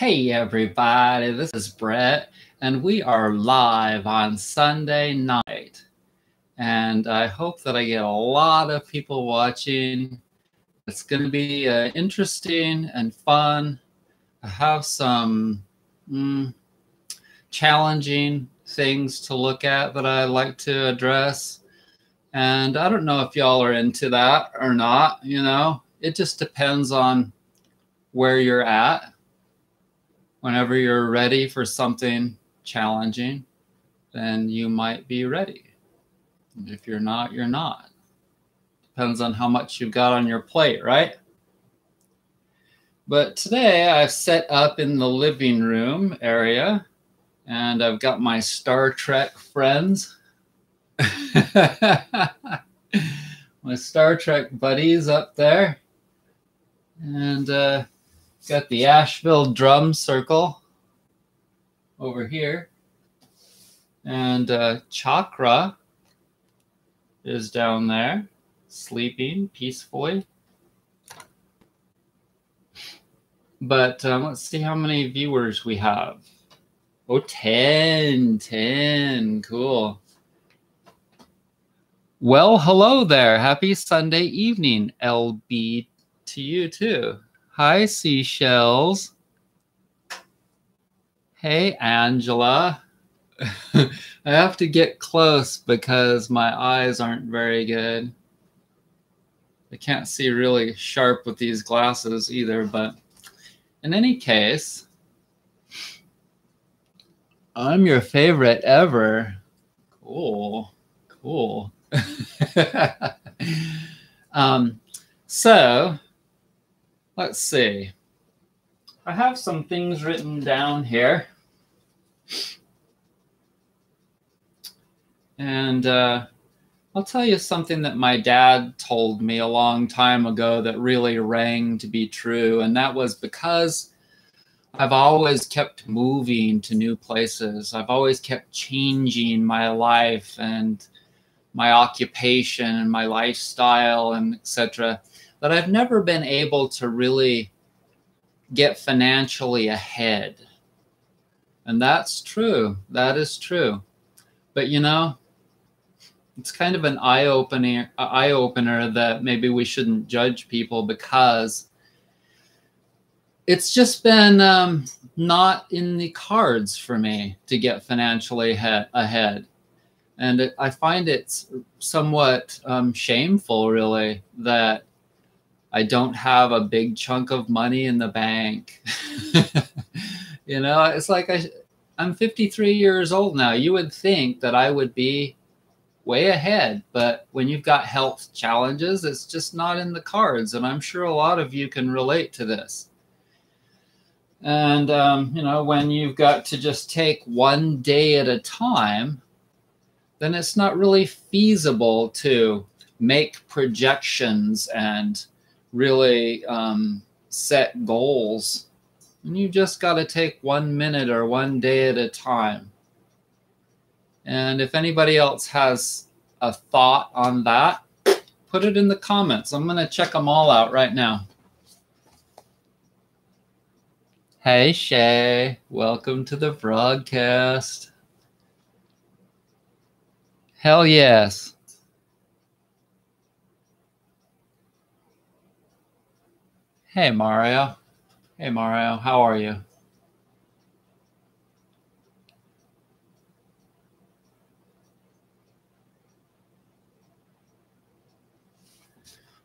Hey everybody, this is Brett, and we are live on Sunday night. And I hope that I get a lot of people watching. It's going to be interesting and fun. I have some challenging things to look at that I like to address. And I don't know if y'all are into that or not, It just depends on where you're at. Whenever you're ready for something challenging, then you might be ready. If you're not, you're not. Depends on how much you've got on your plate, right? But today I've set up in the living room area, and I've got my Star Trek friends. My Star Trek buddies up there. And got the Asheville drum circle over here. And Chakra is down there, sleeping peacefully. But let's see how many viewers we have. Oh, 10, cool. Well, hello there. Happy Sunday evening, LB, to you too. Hi, Seashells. Hey, Angela. I have to get close because my eyes aren't very good. I can't see really sharp with these glasses either, but in any case, I'm your favorite ever. Cool. So let's see. I have some things written down here. And I'll tell you something that my dad told me a long time ago that really rang to be true. And that was because I've always kept moving to new places. I've always kept changing my life and my occupation and my lifestyle and etc. That I've never been able to really get financially ahead. And that's true. That is true. But it's kind of an eye-opener that maybe we shouldn't judge people, because it's just been not in the cards for me to get financially ahead. And I find it's somewhat shameful, really, that I don't have a big chunk of money in the bank. It's like I'm 53 years old now. You would think that I would be way ahead, but when you've got health challenges, it's just not in the cards. And I'm sure a lot of you can relate to this. And, when you've got to just take one day at a time, then it's not really feasible to make projections and really set goals. And you just got to take 1 minute or 1 day at a time. And if anybody else has a thought on that, put it in the comments. I'm going to check them all out right now. Hey, Shay. Welcome to the broadcast. Hell yes. Hey, Mario. Hey, Mario. How are you?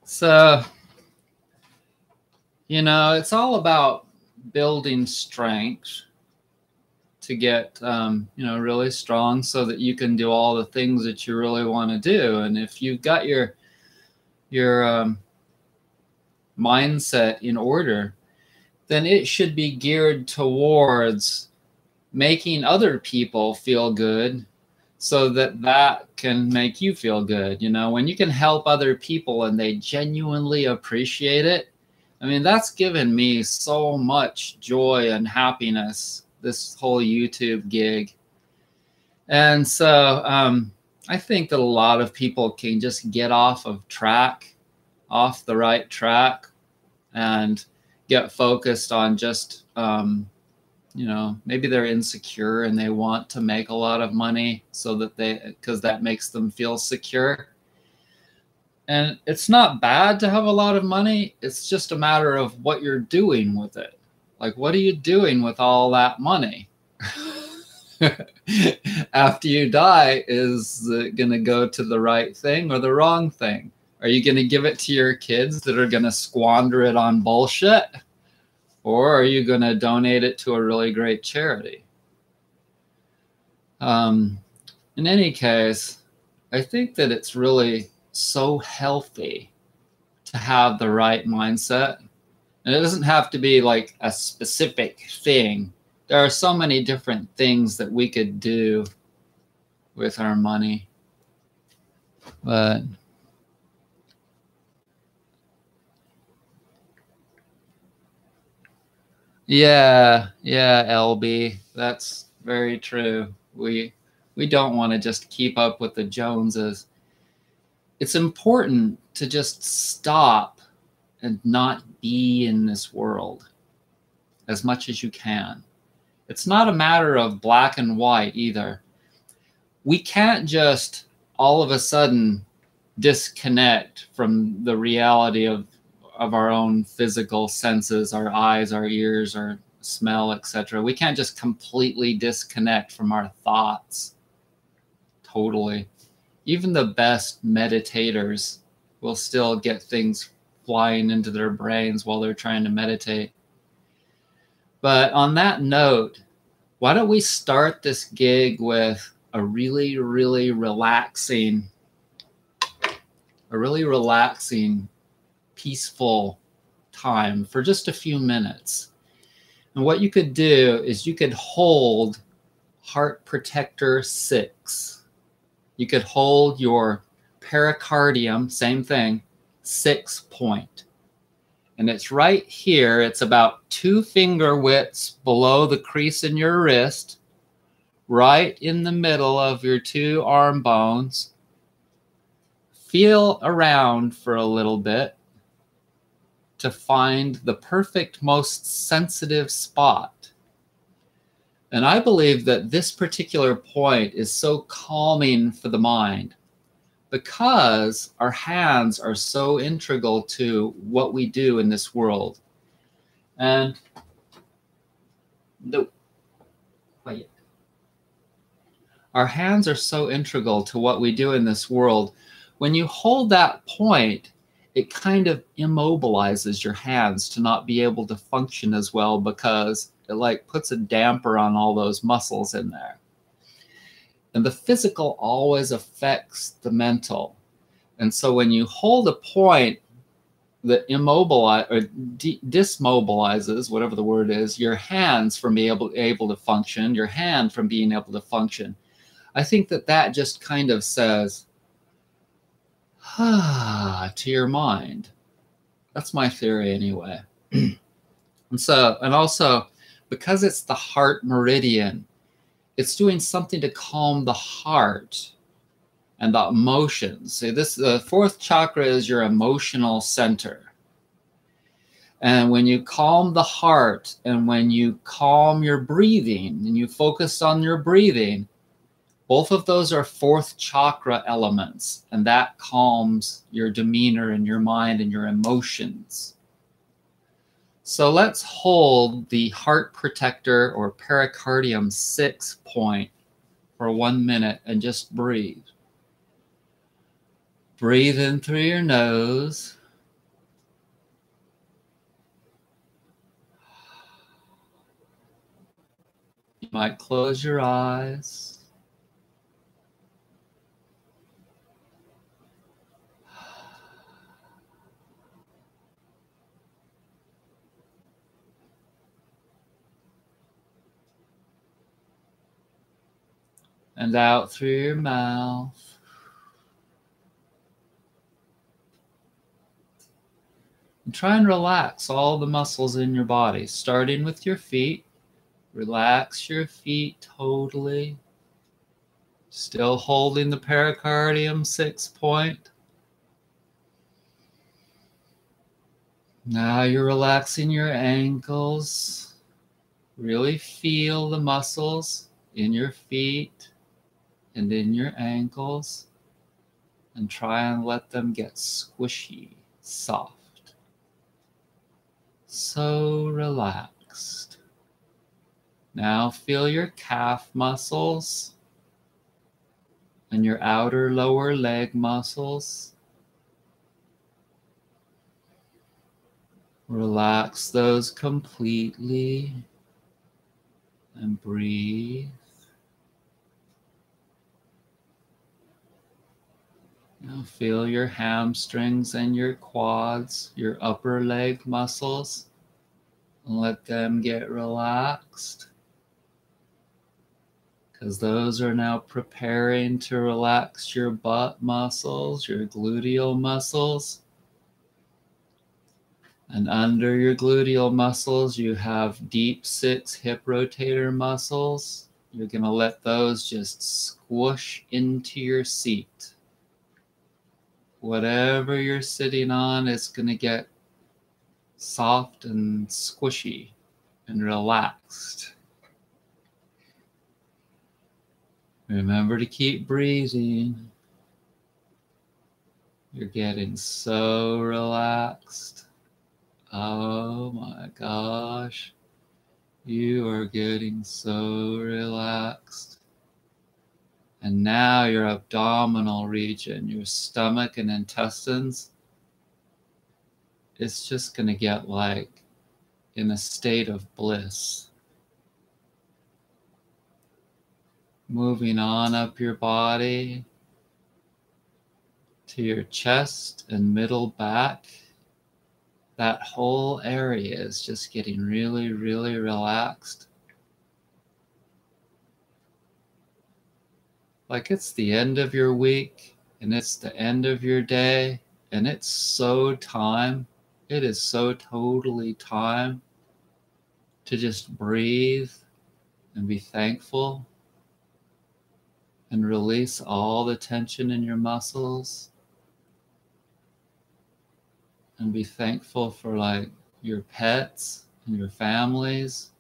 So, it's all about building strength to get, really strong so that you can do all the things that you really want to do. And if you've got your mindset in order, then it should be geared towards making other people feel good, so that can make you feel good. When you can help other people and they genuinely appreciate it, I mean, that's given me so much joy and happiness, this whole YouTube gig. And so I think that a lot of people can just get off the right track, and get focused on just you know, maybe they're insecure and they want to make a lot of money so that because that makes them feel secure. And it's not bad to have a lot of money. It's just a matter of what you're doing with it. Like, what are you doing with all that money? After you die, is it going to go to the right thing or the wrong thing? Are you going to give it to your kids that are going to squander it on bullshit? Or are you going to donate it to a really great charity? In any case, I think that it's really so healthy to have the right mindset. And it doesn't have to be like a specific thing. There are so many different things that we could do with our money. But yeah, LB, that's very true. We don't want to just keep up with the Joneses. It's important to just stop and not be in this world as much as you can. It's not a matter of black and white either. We can't just all of a sudden disconnect from the reality of our own physical senses, our eyes, our ears, our smell, etc. We can't just completely disconnect from our thoughts. Totally. Even the best meditators will still get things flying into their brains while they're trying to meditate. But on that note, why don't we start this gig with a really, really relaxing, peaceful time for just a few minutes. And what you could do is you could hold Heart Protector 6. You could hold your pericardium, same thing, 6 point. And it's right here. It's about 2 finger widths below the crease in your wrist, right in the middle of your 2 arm bones. Feel around for a little bit to find the perfect, most sensitive spot. And I believe that this particular point is so calming for the mind because our hands are so integral to what we do in this world. And our hands are so integral to what we do in this world. When you hold that point, it kind of immobilizes your hands to not be able to function as well because it like puts a damper on all those muscles in there. And the physical always affects the mental. And so when you hold a point that dismobilizes, whatever the word is, your hands from being able to function, your hand from being able to function, I think that just kind of says, to your mind. That's my theory anyway. And also, because it's the heart meridian, it's doing something to calm the heart and the emotions. See, the 4th chakra is your emotional center. And when you calm the heart and when you calm your breathing and you focus on your breathing, both of those are 4th chakra elements, and that calms your demeanor and your mind and your emotions. So let's hold the Heart Protector or pericardium 6 point for 1 minute and just breathe. Breathe in through your nose. You might close your eyes. And out through your mouth. And try and relax all the muscles in your body, starting with your feet. Relax your feet totally. Still holding the pericardium 6 point. Now you're relaxing your ankles. Really feel the muscles in your feet and in your ankles, and try and let them get squishy, soft. So relaxed. Now feel your calf muscles and your outer lower leg muscles. Relax those completely and breathe. Now feel your hamstrings and your quads, your upper leg muscles, and let them get relaxed, because those are now preparing to relax your butt muscles, your gluteal muscles. And under your gluteal muscles, you have deep six hip rotator muscles. You're going to let those just squish into your seat. Whatever you're sitting on is going to get soft and squishy and relaxed. Remember to keep breathing. You're getting so relaxed. Oh my gosh. You are getting so relaxed. And now your abdominal region, your stomach and intestines, it's just going to get like in a state of bliss. Moving on up your body to your chest and middle back. That whole area is just getting really, really relaxed. Like it's the end of your week and it's the end of your day, and it's so time. It is so totally time to just breathe and be thankful and release all the tension in your muscles, and be thankful for like your pets and your families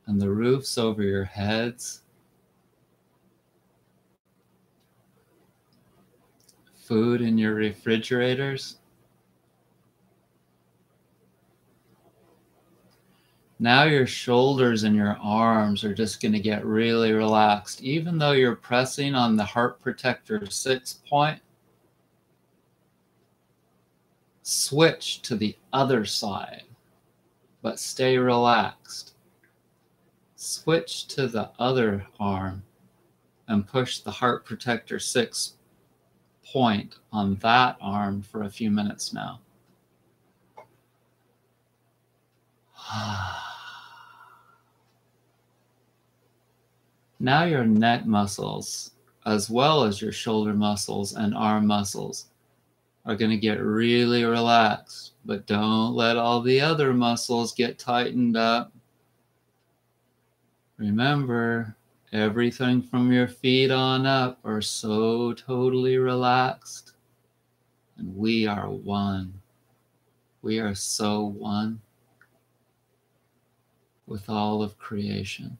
and the roofs over your heads, food in your refrigerators. Now your shoulders and your arms are just going to get really relaxed. Even though you're pressing on the heart protector 6 point, switch to the other side, but stay relaxed. Switch to the other arm and push the heart protector 6 point on that arm for a few minutes now. Now your neck muscles, as well as your shoulder muscles and arm muscles, are going to get really relaxed, but don't let all the other muscles get tightened up. Remember, everything from your feet on up are so totally relaxed, and we are one. We are so one with all of creation.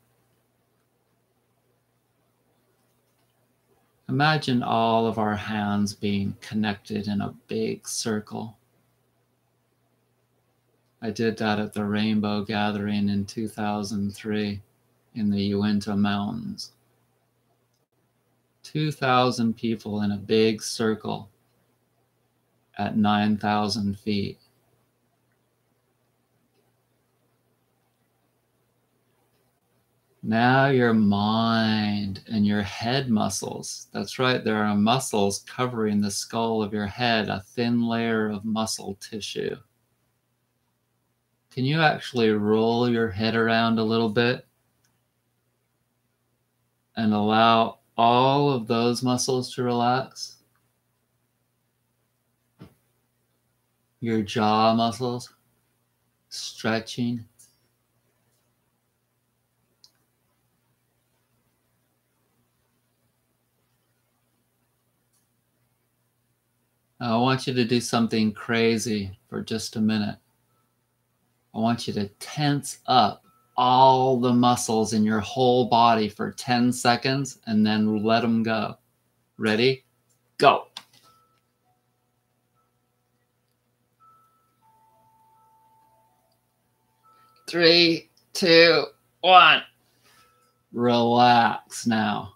Imagine all of our hands being connected in a big circle. I did that at the Rainbow Gathering in 2003 in the Uinta Mountains. 2,000 people in a big circle at 9,000 feet. Now your mind and your head muscles, that's right, there are muscles covering the skull of your head, a thin layer of muscle tissue. Can you actually roll your head around a little bit and allow all of those muscles to relax? Your jaw muscles stretching. Now I want you to do something crazy for just a minute. I want you to tense up all the muscles in your whole body for 10 seconds and then let them go. Ready? Go. Three, two, one. Relax now.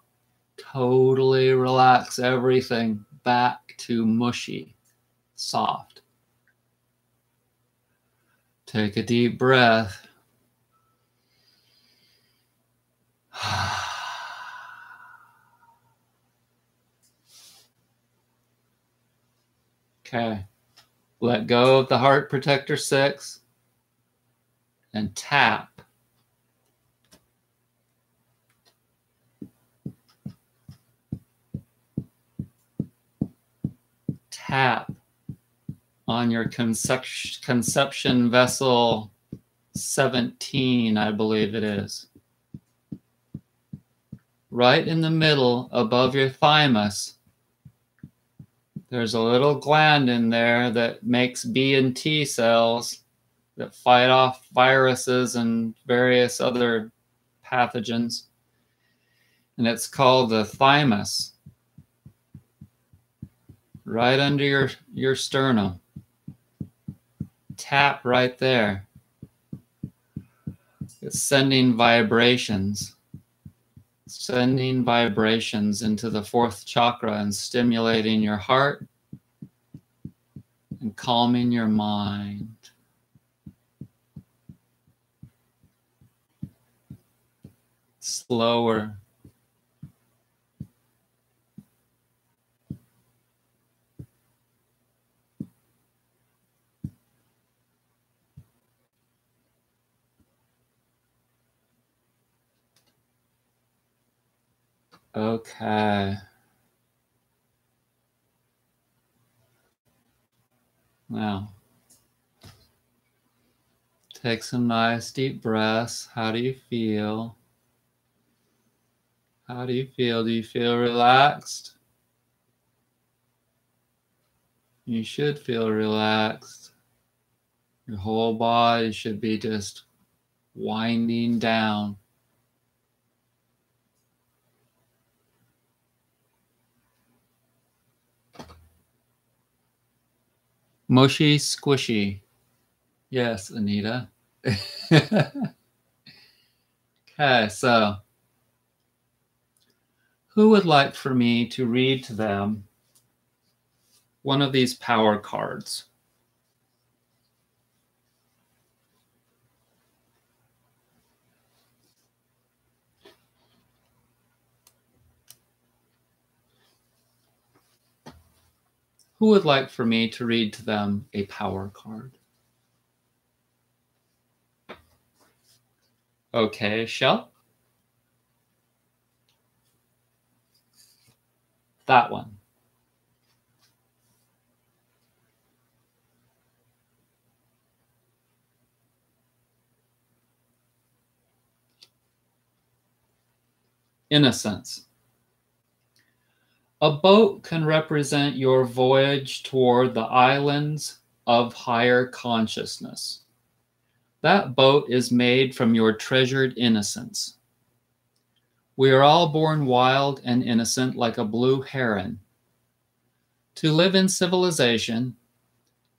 Totally relax everything back to mushy, soft. Take a deep breath. Okay. Let go of the Heart Protector 6 and tap. Tap on your conception vessel 17, I believe it is. Right in the middle above your thymus, there's a little gland in there that makes B and T cells that fight off viruses and various other pathogens. And it's called the thymus. Right under your sternum. Tap right there. It's sending vibrations. Sending vibrations into the fourth chakra and stimulating your heart and calming your mind. Slower. Okay. Now, take some nice deep breaths. How do you feel? How do you feel? Do you feel relaxed? You should feel relaxed. Your whole body should be just winding down. Mushy, squishy. Yes, Anita. Okay, so who would like for me to read to them one of these power cards? Who would like for me to read to them a power card? Okay, Shell. That one. Innocence. A boat can represent your voyage toward the islands of higher consciousness. That boat is made from your treasured innocence. We are all born wild and innocent like a blue heron. To live in civilization,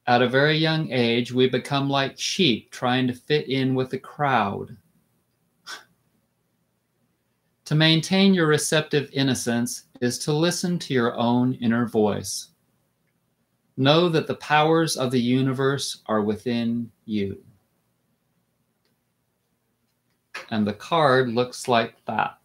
at a very young age, we become like sheep trying to fit in with the crowd. To maintain your receptive innocence is to listen to your own inner voice. Know that the powers of the universe are within you. And the card looks like that.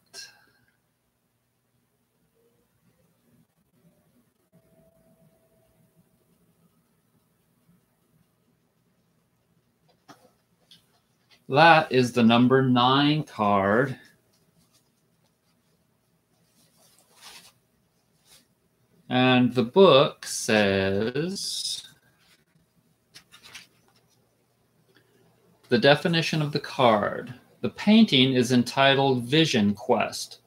That is the number 9 card. And the book says, the definition of the card. The painting is entitled Vision Quest.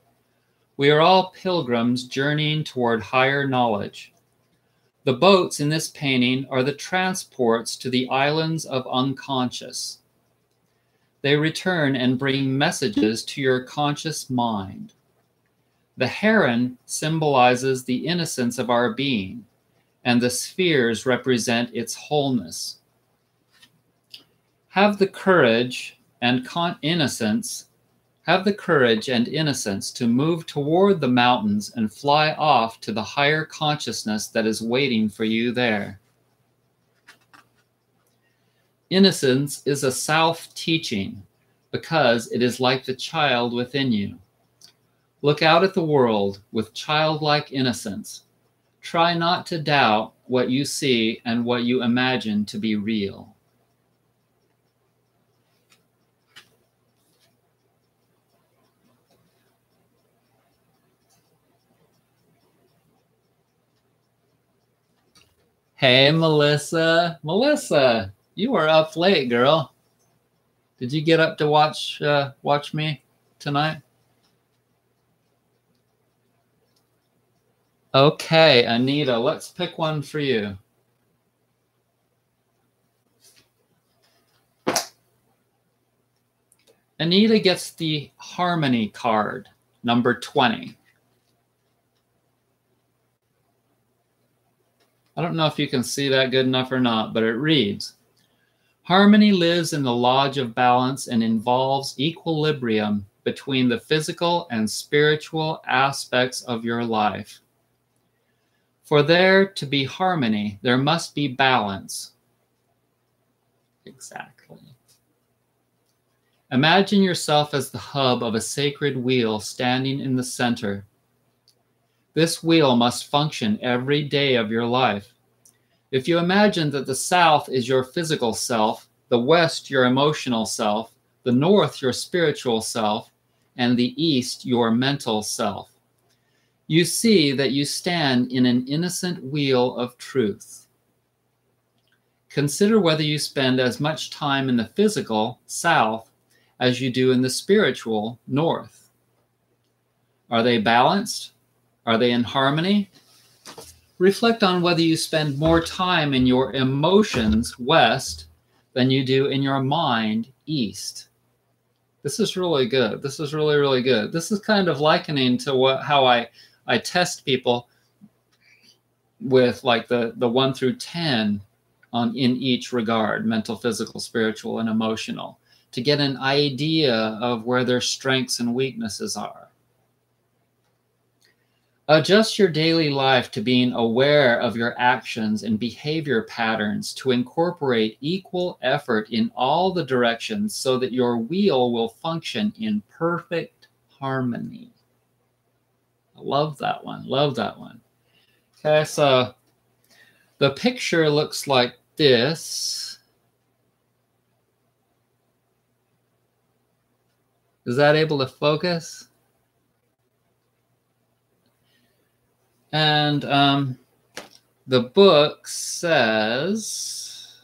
We are all pilgrims journeying toward higher knowledge. The boats in this painting are the transports to the islands of unconscious. They return and bring messages to your conscious mind. The heron symbolizes the innocence of our being, and the spheres represent its wholeness. Have the courage and innocence to move toward the mountains and fly off to the higher consciousness that is waiting for you there. Innocence is a self-teaching because it is like the child within you. Look out at the world with childlike innocence. Try not to doubt what you see and what you imagine to be real. Hey, Melissa. Melissa, you are up late, girl. Did you get up to watch me tonight? Okay, Anita, let's pick one for you. Anita gets the Harmony card, number 20. I don't know if you can see that good enough or not, but it reads, Harmony lives in the lodge of balance and involves equilibrium between the physical and spiritual aspects of your life. For there to be harmony, there must be balance. Exactly. Imagine yourself as the hub of a sacred wheel standing in the center. This wheel must function every day of your life. If you imagine that the south is your physical self, the west your emotional self, the north your spiritual self, and the east your mental self, you see that you stand in an innocent wheel of truth. Consider whether you spend as much time in the physical, south, as you do in the spiritual, north. Are they balanced? Are they in harmony? Reflect on whether you spend more time in your emotions, west, than you do in your mind, east. This is really good. This is really, really good. This is kind of likening to how I test people with like the 1 through 10 in each regard, mental, physical, spiritual, and emotional, to get an idea of where their strengths and weaknesses are. Adjust your daily life to being aware of your actions and behavior patterns to incorporate equal effort in all the directions so that your wheel will function in perfect harmony. I love that one. Love that one. Okay, so the picture looks like this. Is that able to focus? And the book says,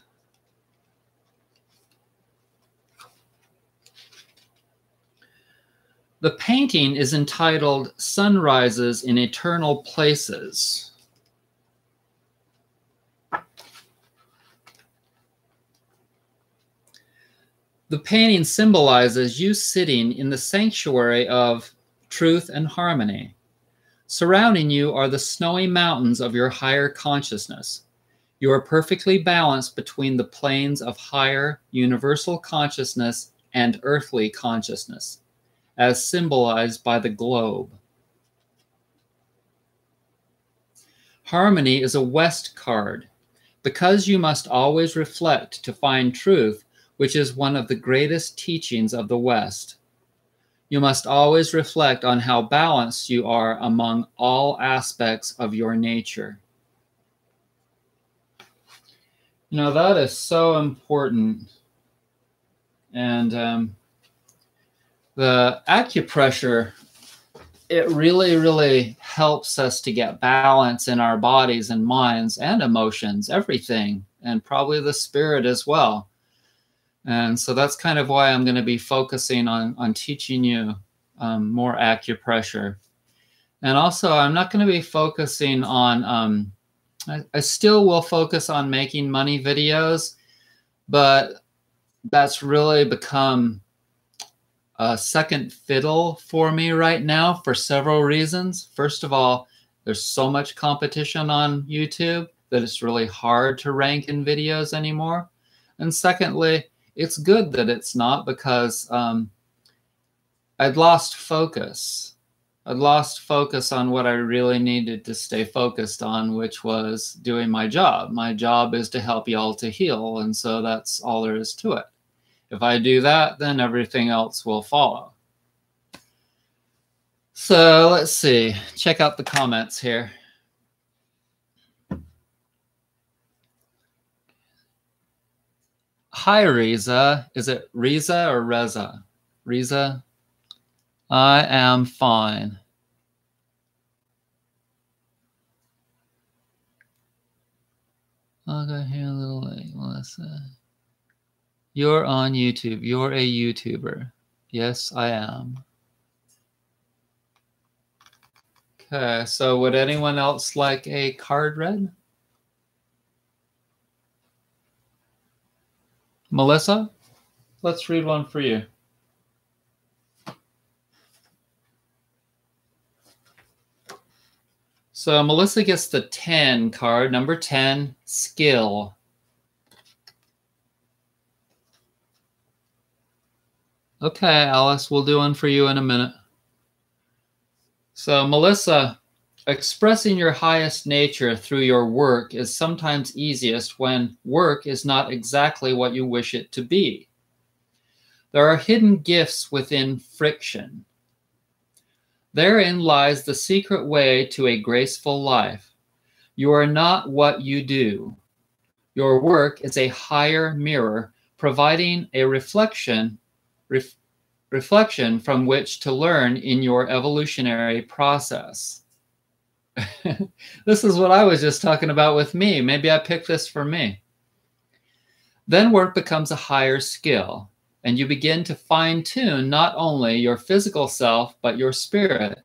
the painting is entitled Sunrises in Eternal Places. The painting symbolizes you sitting in the sanctuary of truth and harmony. Surrounding you are the snowy mountains of your higher consciousness. You are perfectly balanced between the planes of higher universal consciousness and earthly consciousness, as symbolized by the globe. Harmony is a West card, because you must always reflect to find truth, which is one of the greatest teachings of the West. You must always reflect on how balanced you are among all aspects of your nature. You know, that is so important. And the acupressure, it really, really helps us to get balance in our bodies and minds and emotions, everything, and probably the spirit as well. And so that's kind of why I'm going to be focusing on teaching you more acupressure. And also, I'm not going to be focusing on, I still will focus on making money videos, but that's really become a second fiddle for me right now for several reasons. First of all, there's so much competition on YouTube that it's really hard to rank in videos anymore. And secondly, it's good that it's not, because I'd lost focus. I'd lost focus on what I really needed to stay focused on, which was doing my job. My job is to help y'all to heal, and so that's all there is to it. If I do that, then everything else will follow. So let's see. Check out the comments here. Hi, Riza. Is it Riza or Reza? Riza? I am fine. I'll go here a little late, Melissa. You're on YouTube. You're a YouTuber. Yes, I am. Okay, so would anyone else like a card read? Melissa, let's read one for you. So Melissa gets the 10 card, number 10, skill. Okay, Alice, we'll do one for you in a minute. So Melissa, expressing your highest nature through your work is sometimes easiest when work is not exactly what you wish it to be. There are hidden gifts within friction. Therein lies the secret way to a graceful life. You are not what you do. Your work is a higher mirror, providing a reflection from which to learn in your evolutionary process. This is what I was just talking about with me. Maybe I picked this for me. Then work becomes a higher skill, and you begin to fine-tune not only your physical self, but your spirit.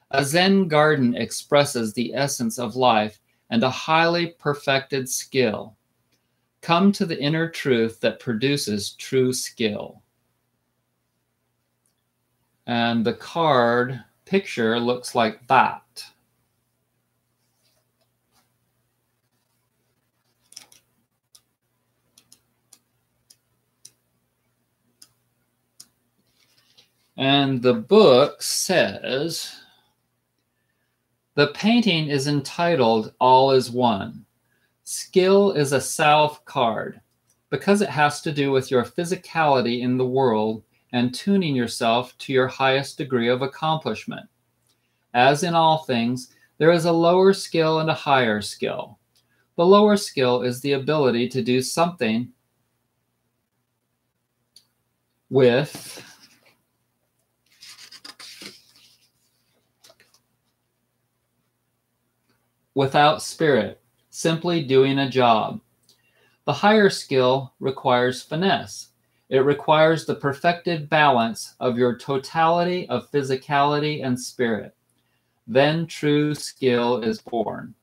A Zen garden expresses the essence of life and a highly perfected skill. Come to the inner truth that produces true skill. And the card picture looks like that. And the book says, the painting is entitled All is One. Skill is a salve card because it has to do with your physicality in the world and tuning yourself to your highest degree of accomplishment. As in all things, there is a lower skill and a higher skill. The lower skill is the ability to do something without spirit, simply doing a job. The higher skill requires finesse. It requires the perfected balance of your totality of physicality and spirit. Then true skill is born.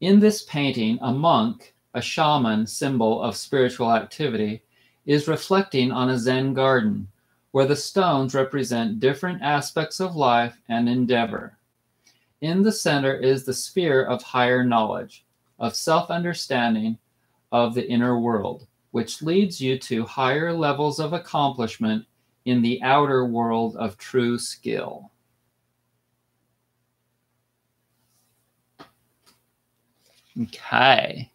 In this painting, a monk, a shaman symbol of spiritual activity, is reflecting on a Zen garden where the stones represent different aspects of life and endeavor. In the center is the sphere of higher knowledge, of self-understanding of the inner world, which leads you to higher levels of accomplishment in the outer world of true skill. Okay.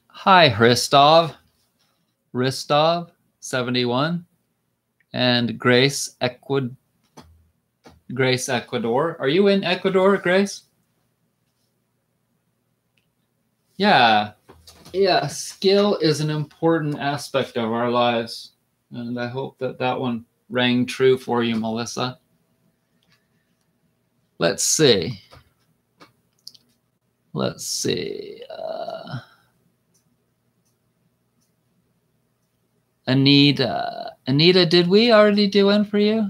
Hi, Hristov. Ristov, 71. And Grace Ecuador. Are you in Ecuador, Grace? Yeah. Yeah, skill is an important aspect of our lives. And I hope that that one rang true for you, Melissa. Let's see. Let's see. Anita. Anita, did we already do one for you?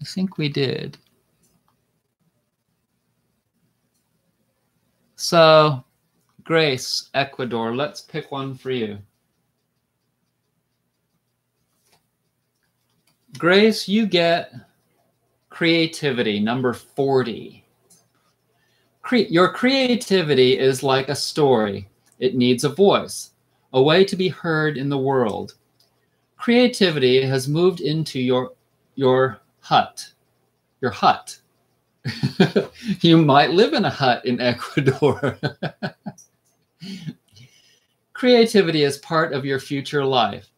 I think we did. So Grace, Ecuador. Let's pick one for you. Grace, you get creativity, number 40. Your creativity is like a story. It needs a voice, a way to be heard in the world. Creativity has moved into your hut. Your hut. You might live in a hut in Ecuador. Creativity is part of your future life.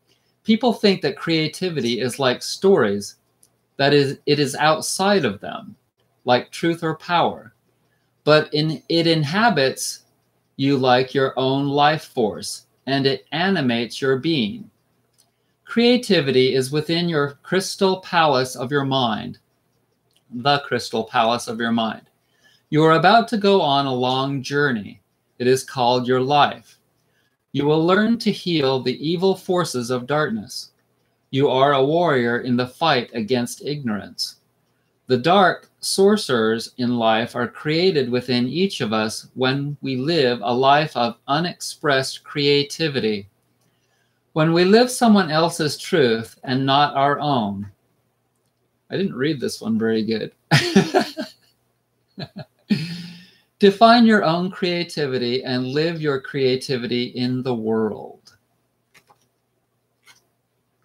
People think that creativity is like stories, that is, it is outside of them, like truth or power. But it inhabits you like your own life force, and it animates your being. Creativity is within your crystal palace of your mind, the crystal palace of your mind. You are about to go on a long journey. It is called your life. You will learn to heal the evil forces of darkness. You are a warrior in the fight against ignorance. The dark sorcerers in life are created within each of us when we live a life of unexpressed creativity. When we live someone else's truth and not our own. I didn't read this one very good. Define your own creativity and live your creativity in the world.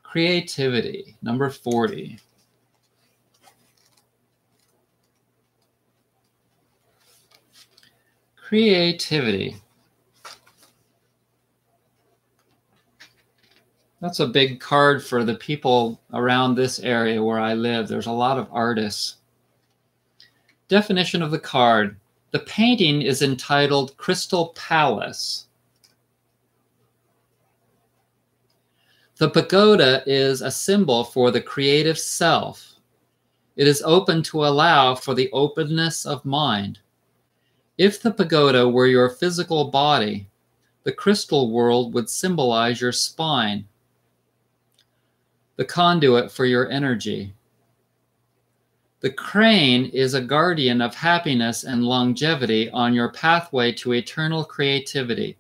Creativity, number 40. Creativity. That's a big card for the people around this area where I live. There's a lot of artists. Definition of the card. The painting is entitled Crystal Palace. The pagoda is a symbol for the creative self. It is open to allow for the openness of mind. If the pagoda were your physical body, the crystal world would symbolize your spine, the conduit for your energy. The crane is a guardian of happiness and longevity on your pathway to eternal creativity.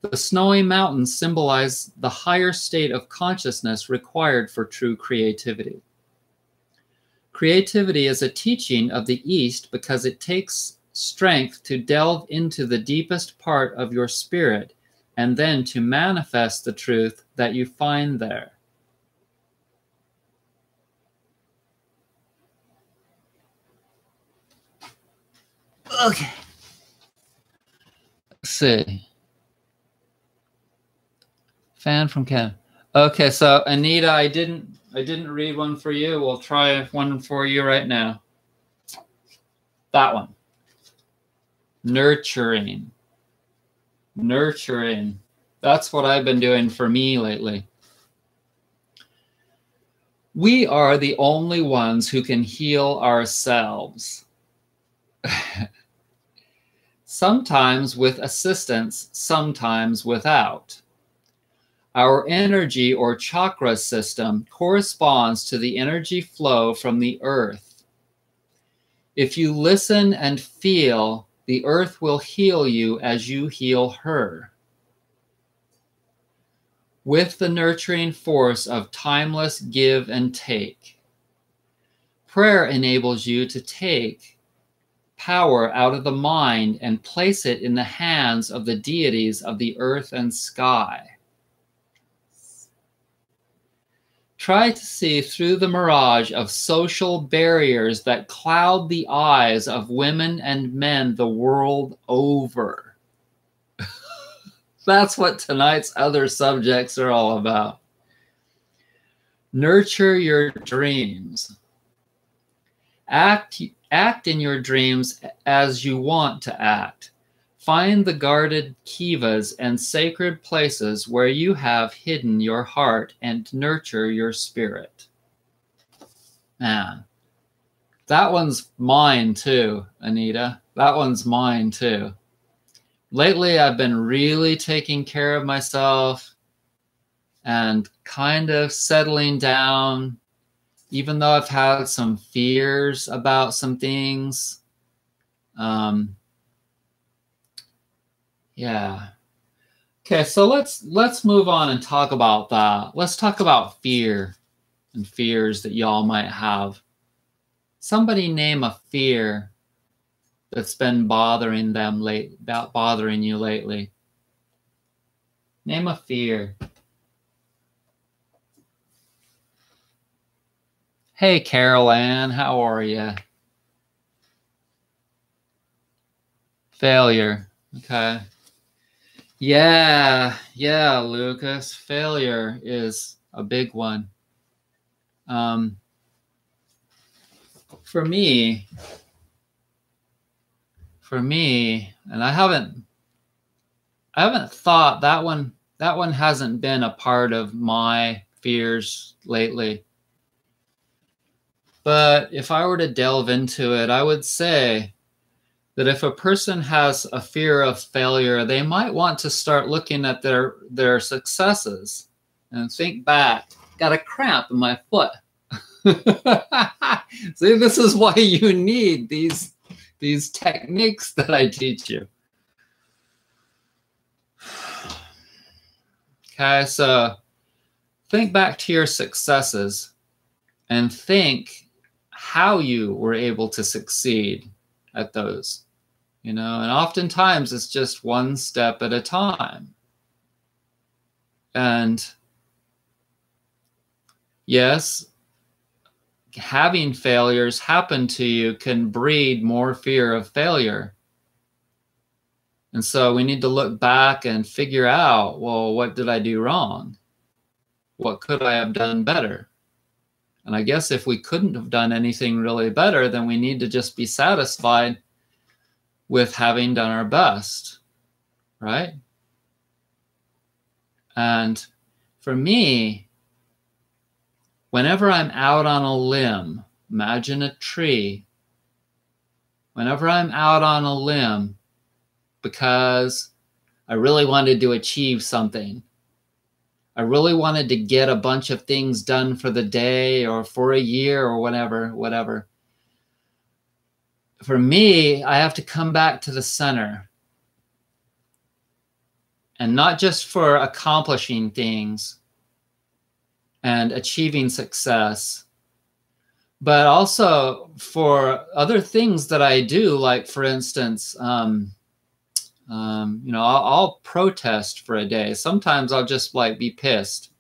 The snowy mountains symbolize the higher state of consciousness required for true creativity. Creativity is a teaching of the East because it takes strength to delve into the deepest part of your spirit and then to manifest the truth that you find there. Okay. Let's see. Fan from Canada. Okay, so Anita, I didn't read one for you. We'll try one for you right now. That one. Nurturing. Nurturing. That's what I've been doing for me lately. We are the only ones who can heal ourselves. Sometimes with assistance, sometimes without. Our energy or chakra system corresponds to the energy flow from the earth. If you listen and feel, the earth will heal you as you heal her. With the nurturing force of timeless give and take. Prayer enables you to take power out of the mind and place it in the hands of the deities of the earth and sky. Try to see through the mirage of social barriers that cloud the eyes of women and men the world over. That's what tonight's other subjects are all about. Nurture your dreams. Act in your dreams as you want to act. Find the guarded kivas and sacred places where you have hidden your heart and nurture your spirit. Man, that one's mine too, Anita. That one's mine too. Lately, I've been really taking care of myself and kind of settling down, even though I've had some fears about some things. Yeah. Okay, so let's move on and talk about that. Let's talk about fear and fears that y'all might have. Somebody name a fear that's been bothering you lately. Name a fear. Hey, Carol Ann, how are you? Failure. Okay. Yeah, Lucas. Failure is a big one. For me, and I haven't thought that one. That one hasn't been a part of my fears lately. But if I were to delve into it, I would say that if a person has a fear of failure, they might want to start looking at their successes and think back. Got a cramp in my foot. See, this is why you need these techniques that I teach you. Okay, so think back to your successes and think how you were able to succeed at those, and oftentimes it's just one step at a time. And yes, having failures happen to you can breed more fear of failure. And so we need to look back and figure out, well, what did I do wrong? What could I have done better? And I guess if we couldn't have done anything really better, then we need to just be satisfied with having done our best, right? And for me, whenever I'm out on a limb, imagine a tree. Whenever I'm out on a limb, because I really wanted to achieve something, I really wanted to get a bunch of things done for the day or for a year or whatever. For me, I have to come back to the center. And not just for accomplishing things and achieving success, but also for other things that I do. Like, for instance, I'll protest for a day. Sometimes I'll just be pissed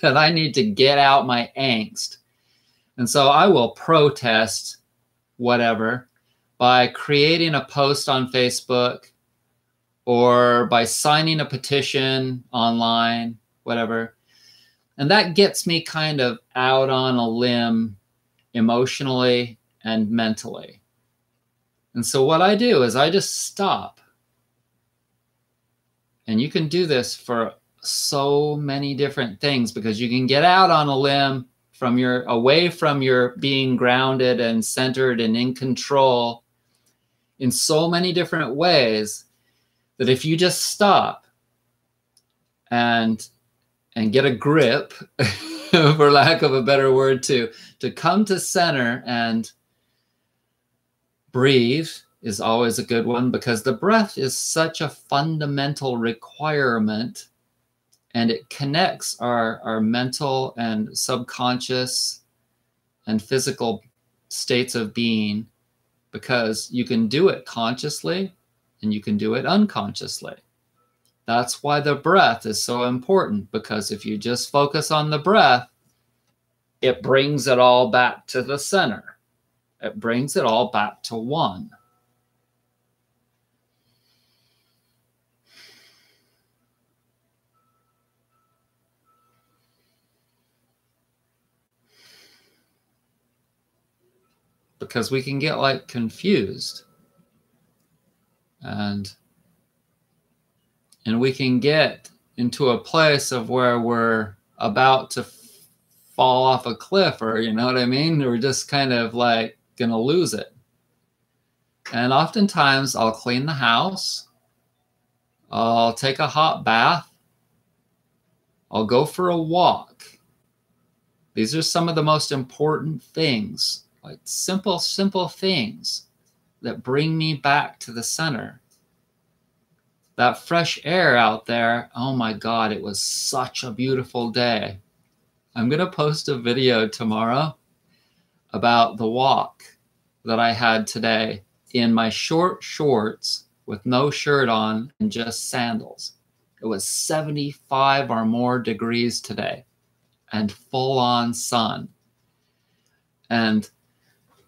and I need to get out my angst. And so I will protest whatever by creating a post on Facebook or by signing a petition online, whatever. And that gets me kind of out on a limb emotionally and mentally. And so what I do is I just stop. And you can do this for so many different things, because you can get out on a limb away from your being grounded and centered and in control in so many different ways, that if you just stop and get a grip, for lack of a better word, to come to center and breathe is always a good one, because the breath is such a fundamental requirement, and it connects our mental and subconscious and physical states of being, because you can do it consciously and you can do it unconsciously. That's why the breath is so important, because if you just focus on the breath, it brings it all back to the center. It brings it all back to one. Because we can get confused, and we can get into a place of where we're about to fall off a cliff, or you know what I mean? We're just kind of gonna lose it. And oftentimes I'll clean the house, I'll take a hot bath, I'll go for a walk. These are some of the most important things, simple things that bring me back to the center. that fresh air out there. Oh my God, it was such a beautiful day. I'm going to post a video tomorrow about the walk that I had today in my short shorts with no shirt on and just sandals. It was 75 or more degrees today and full on sun. And,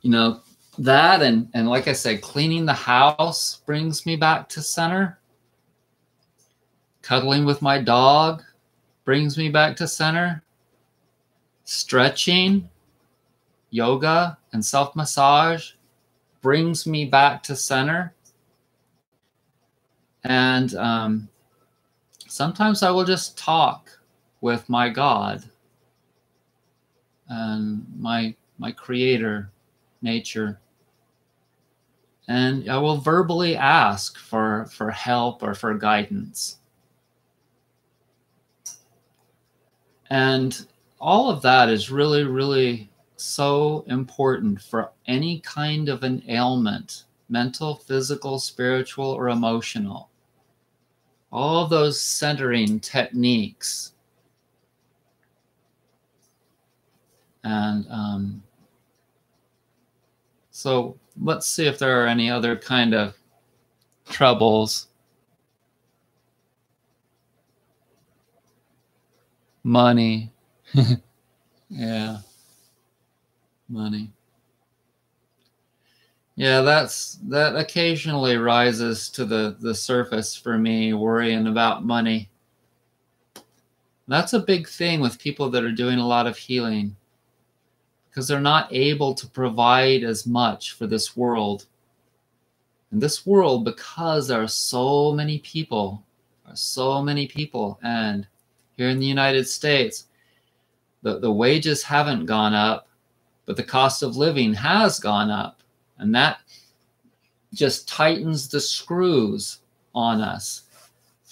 you know, that and like I said, cleaning the house brings me back to center. Cuddling with my dog brings me back to center. Stretching, yoga, and self-massage brings me back to center. And sometimes I will just talk with my God and my creator, nature. And I will verbally ask for help or for guidance. And all of that is really, really so important for any kind of an ailment, mental, physical, spiritual, or emotional. All those centering techniques. And so let's see if there are any other kind of troubles. Money. Yeah. Money. Yeah, that occasionally rises to the surface for me, worrying about money. That's a big thing with people that are doing a lot of healing, because they're not able to provide as much for this world. And this world, because there are so many people, and here in the United States, the wages haven't gone up, but the cost of living has gone up. And that just tightens the screws on us.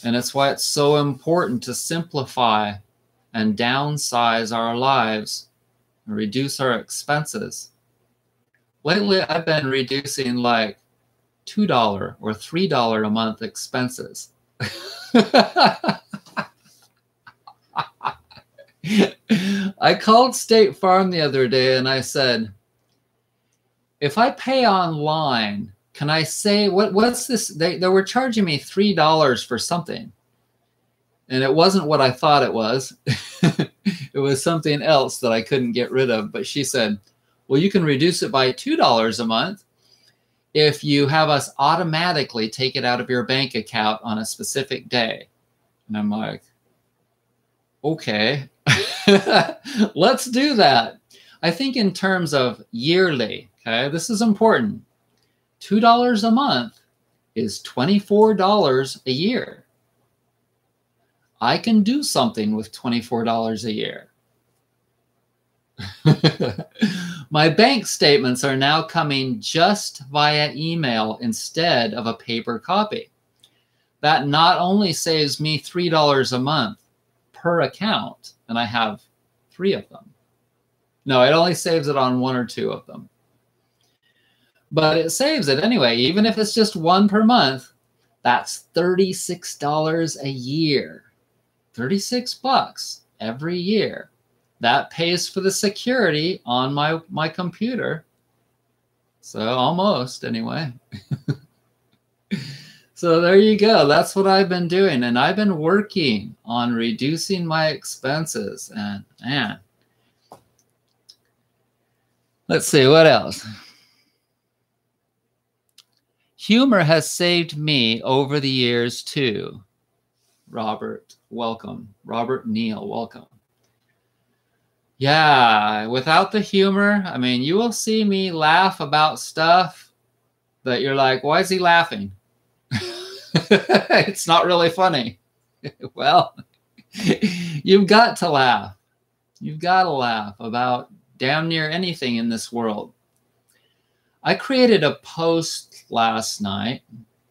And it's why it's so important to simplify and downsize our lives and reduce our expenses. Lately, I've been reducing like $2 or $3 a month expenses. I called State Farm the other day and I said, if I pay online, can I say, what's this? They were charging me $3 for something. And it wasn't what I thought it was. It was something else that I couldn't get rid of. But she said, well, you can reduce it by $2 a month if you have us automatically take it out of your bank account on a specific day. And I'm like, okay, let's do that. I think in terms of yearly, okay, this is important. $2 a month is $24 a year. I can do something with $24 a year. My bank statements are now coming just via email instead of a paper copy. That not only saves me $3 a month per account, and I have 3 of them. No, it only saves it on 1 or 2 of them. But it saves it anyway, even if it's just 1 per month. That's $36 a year. 36 bucks every year. That pays for the security on my computer. So almost anyway. So there you go. That's what I've been doing. And I've been working on reducing my expenses. And man, let's see what else. Humor has saved me over the years too. Robert, welcome. Robert Neal, welcome. Yeah, without the humor, I mean, you will see me laugh about stuff that you're like, why is he laughing? It's not really funny. Well, you've got to laugh. You've got to laugh about damn near anything in this world. I created a post last night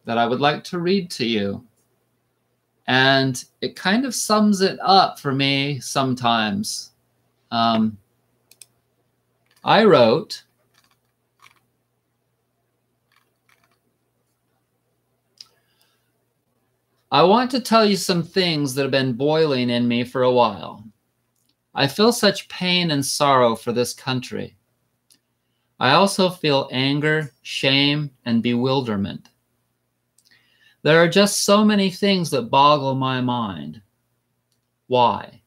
that I would like to read to you. And it kind of sums it up for me sometimes. I wrote, I want to tell you some things that have been boiling in me for a while. I feel such pain and sorrow for this country. I also feel anger, shame, and bewilderment. There are just so many things that boggle my mind. Why?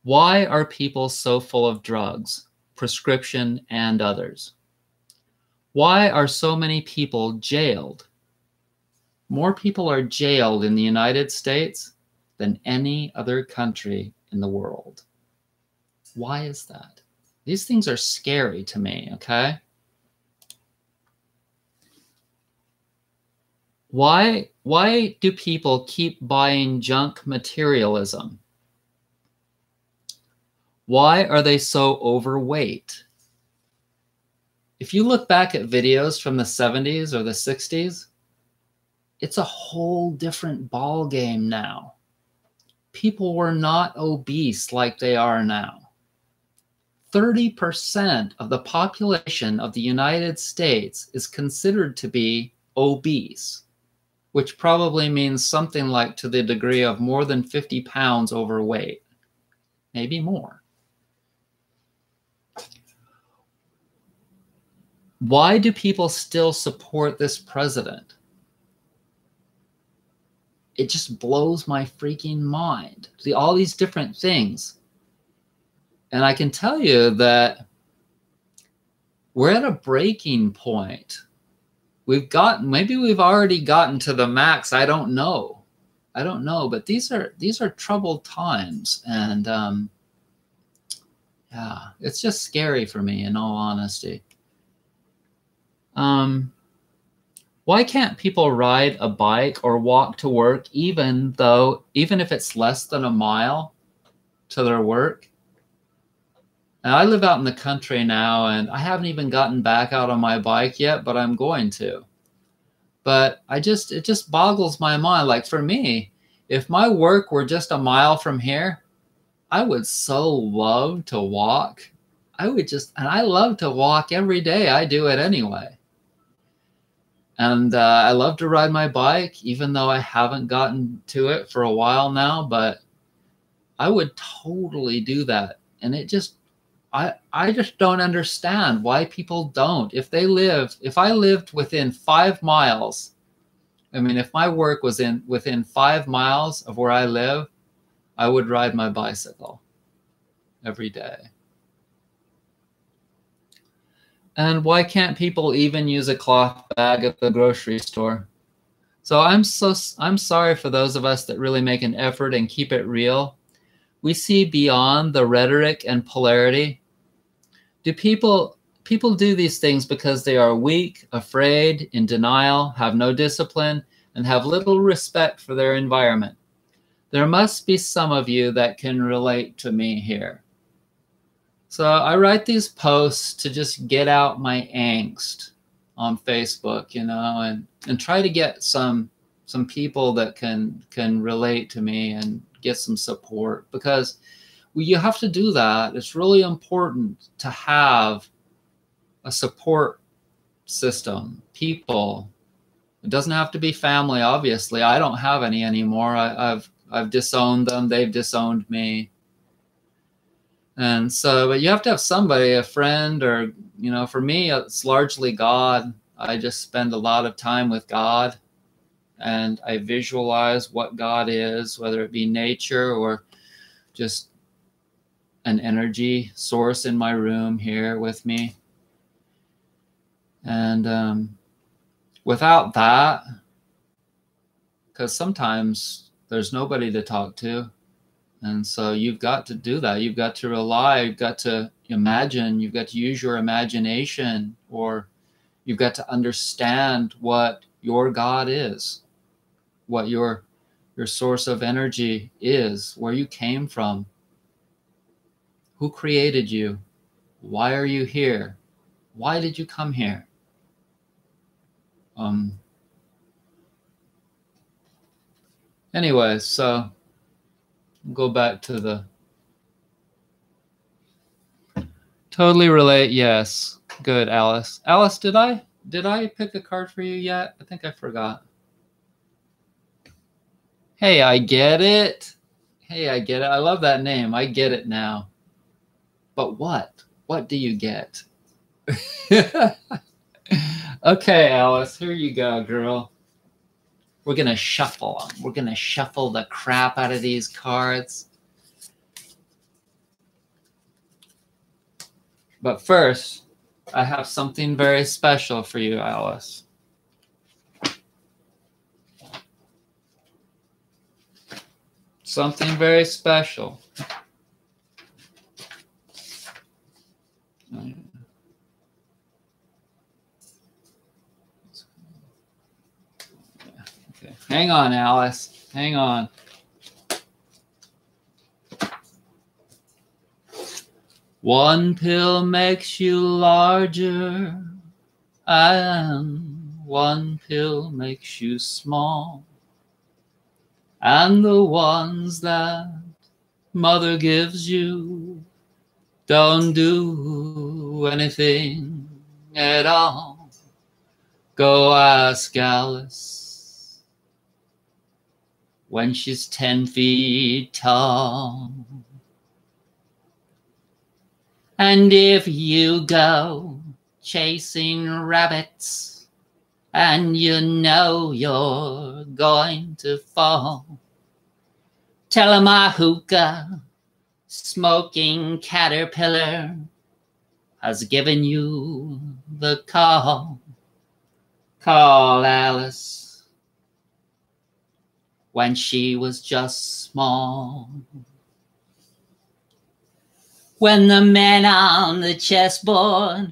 Why are people so full of drugs, prescription and others? Why are so many people jailed? More people are jailed in the United States than any other country in the world. Why is that? These things are scary to me, okay? Why do people keep buying junk materialism? Why are they so overweight? If you look back at videos from the 70s or the 60s, it's a whole different ball game now. People were not obese like they are now. 30% of the population of the United States is considered to be obese, which probably means something like to the degree of more than 50 pounds overweight, maybe more. Why do people still support this president? It just blows my freaking mind. See, all these different things. And I can tell you that we're at a breaking point. Maybe we've already gotten to the max. I don't know. But these are troubled times. And yeah, it's just scary for me, in all honesty. Why can't people ride a bike or walk to work even if it's less than a mile to their work? Now, I live out in the country now, and I haven't even gotten back out on my bike yet, but I'm going to. But it just boggles my mind. Like, for me, if my work were just a mile from here, I would so love to walk. And I love to walk every day. I do it anyway. And I love to ride my bike, even though I haven't gotten to it for a while now, but I would totally do that. And I just don't understand why people don't. If I lived within 5 miles, if my work was within 5 miles of where I live, I would ride my bicycle every day. And why can't people even use a cloth bag at the grocery store? So I'm sorry for those of us that really make an effort and keep it real. We see beyond the rhetoric and polarity. Do people do these things because they are weak, afraid, in denial, have no discipline, and have little respect for their environment? There must be some of you that can relate to me here. So I write these posts to just get out my angst on Facebook, and try to get some people that can relate to me and get some support, because you have to do that. It's really important to have a support system, people. It doesn't have to be family, obviously. I don't have any anymore. I've disowned them. They've disowned me. And so, but you have to have somebody, a friend, or, for me, it's largely God. I just spend a lot of time with God, and I visualize what God is, whether it be nature or just an energy source in my room here with me. And without that, because sometimes there's nobody to talk to. And so you've got to do that. You've got to rely, you've got to imagine, you've got to use your imagination, or you've got to understand what your God is, what your source of energy is, where you came from, who created you, why are you here, why did you come here? Anyway, so go back to the totally relate. Yes, good, Alice. Alice, did I pick a card for you yet? I think I forgot. Hey, I get it. Hey, I get it. I love that name. I get it now. But what? What do you get? Okay, Alice, here you go, girl. We're going to shuffle them. We're going to shuffle the crap out of these cards. But first, I have something very special for you, Alice. Something very special. Okay. Hang on, Alice. Hang on. One pill makes you larger, and one pill makes you small. And the ones that mother gives you don't do anything at all. Go ask Alice when she's 10 feet tall. And if you go chasing rabbits and you know you're going to fall, tell 'em a hookah smoking caterpillar has given you the call. Call Alice when she was just small. When the men on the chessboard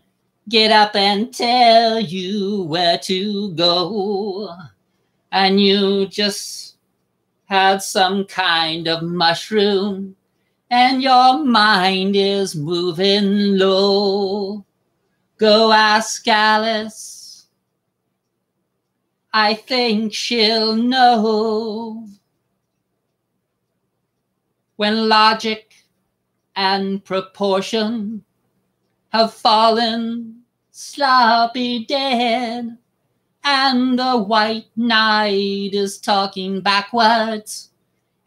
get up and tell you where to go, and you just had some kind of mushroom, and your mind is moving low, go ask Alice. I think she'll know. When logic and proportion have fallen sloppy dead, and the white knight is talking backwards,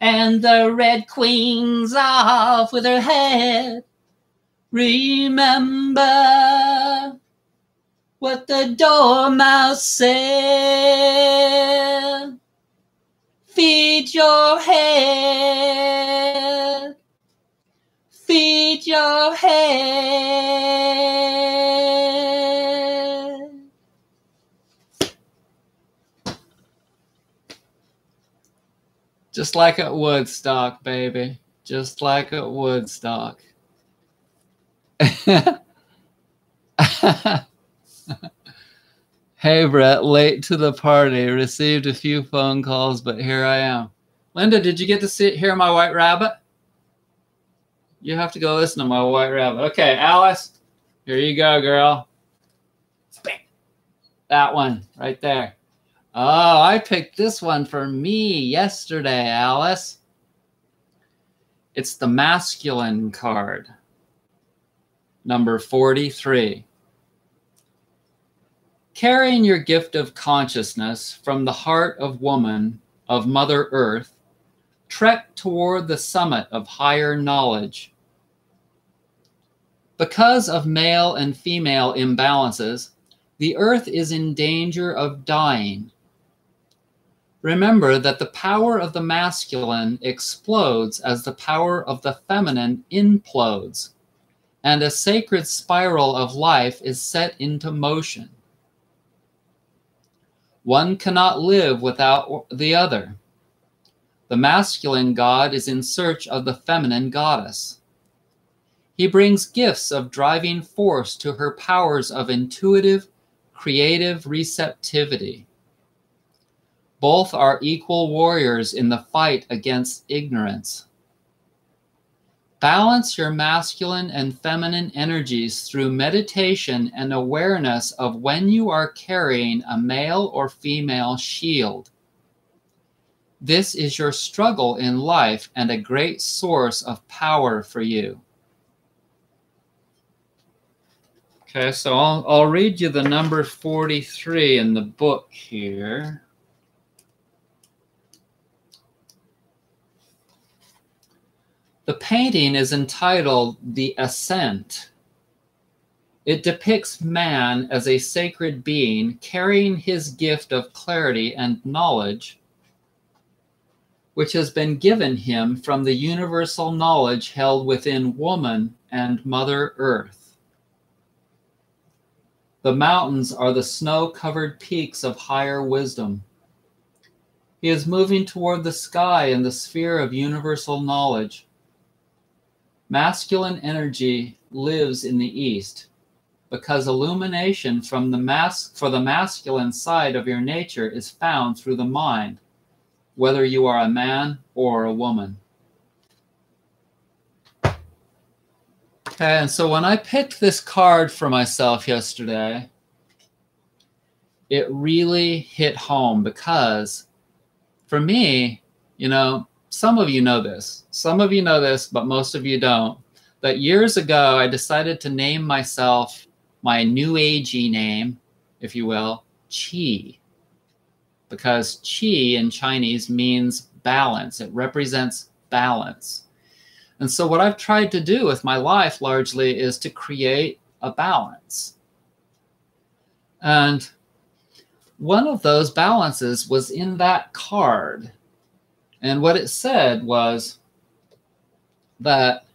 and the red queen's off with her head, remember what the dormouse said. Feed your head. Feed your head. Just like at Woodstock, baby. Just like at Woodstock. Hey, Brett, late to the party. Received a few phone calls, but here I am. Linda, did you get to hear my white rabbit? You have to go listen to my white rabbit. Okay, Alice, here you go, girl. That one right there. Oh, I picked this one for me yesterday, Alice. It's the masculine card, number 43. Carrying your gift of consciousness from the heart of woman, of Mother Earth, trek toward the summit of higher knowledge. Because of male and female imbalances, the earth is in danger of dying. Remember that the power of the masculine explodes as the power of the feminine implodes, and a sacred spiral of life is set into motion. One cannot live without the other. The masculine god is in search of the feminine goddess. He brings gifts of driving force to her powers of intuitive, creative receptivity. Both are equal warriors in the fight against ignorance. Balance your masculine and feminine energies through meditation and awareness of when you are carrying a male or female shield. This is your struggle in life and a great source of power for you. Okay, so I'll read you the number 43 in the book here. The painting is entitled The Ascent. It depicts man as a sacred being carrying his gift of clarity and knowledge, which has been given him from the universal knowledge held within woman and Mother Earth. The mountains are the snow-covered peaks of higher wisdom. He is moving toward the sky in the sphere of universal knowledge. Masculine energy lives in the east, because illumination from for the masculine side of your nature is found through the mind, whether you are a man or a woman. Okay, and so when I picked this card for myself yesterday, it really hit home because for me, you know, some of you know this. Some of you know this, but most of you don't. That years ago, I decided to name myself my new agey name, if you will, Qi. Because Qi in Chinese means balance. It represents balance. And so what I've tried to do with my life largely is to create a balance. And one of those balances was in that card. And what it said was that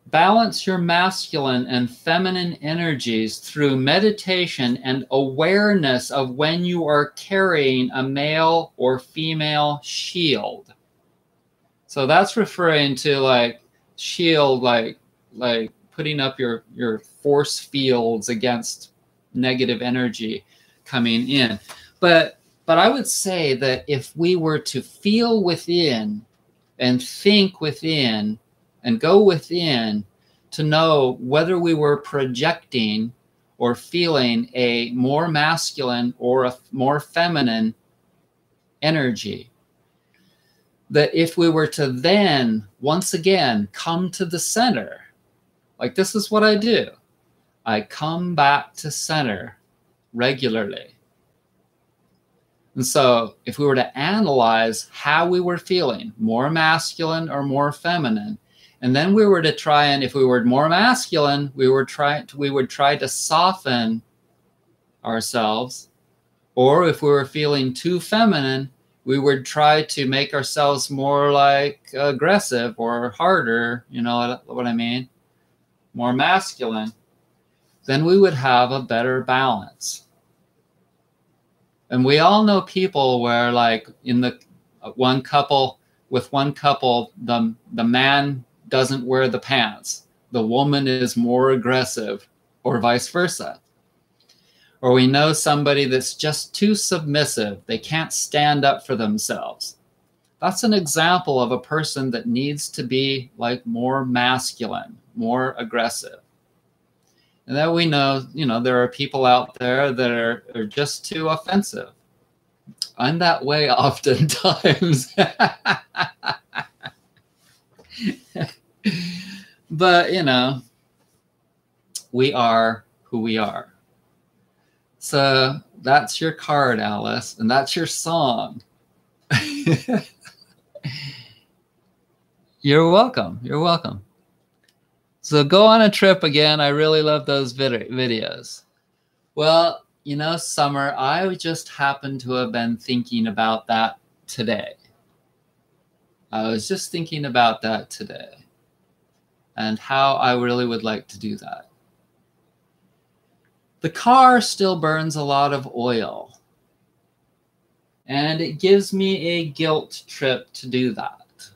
balance your masculine and feminine energies through meditation and awareness of when you are carrying a male or female shield. So that's referring to like shield, like putting up your force fields against negative energy coming in. But I would say that if we were to feel within and think within and go within to know whether we were projecting or feeling a more masculine or a more feminine energy, that if we were to then once again come to the center, like this is what I do. I come back to center regularly. And so if we were to analyze how we were feeling, more masculine or more feminine, and then we were to try, and if we were more masculine, we would try to soften ourselves. Or if we were feeling too feminine, we would try to make ourselves more like aggressive or harder, you know what I mean? More masculine. Then we would have a better balance. And we all know people where like in the one couple, the man doesn't wear the pants. The woman is more aggressive, or vice versa. Or we know somebody that's just too submissive. They can't stand up for themselves. That's an example of a person that needs to be like more masculine, more aggressive. And then we know, you know, there are people out there that are just too offensive. I'm that way oftentimes. But, you know, we are who we are. So that's your card, Alice, and that's your song. You're welcome. You're welcome. So go on a trip again. I really love those videos. Well, you know, Summer, I just happened to have been thinking about that today. I was just thinking about that today and how I really would like to do that. The car still burns a lot of oil, and it gives me a guilt trip to do that,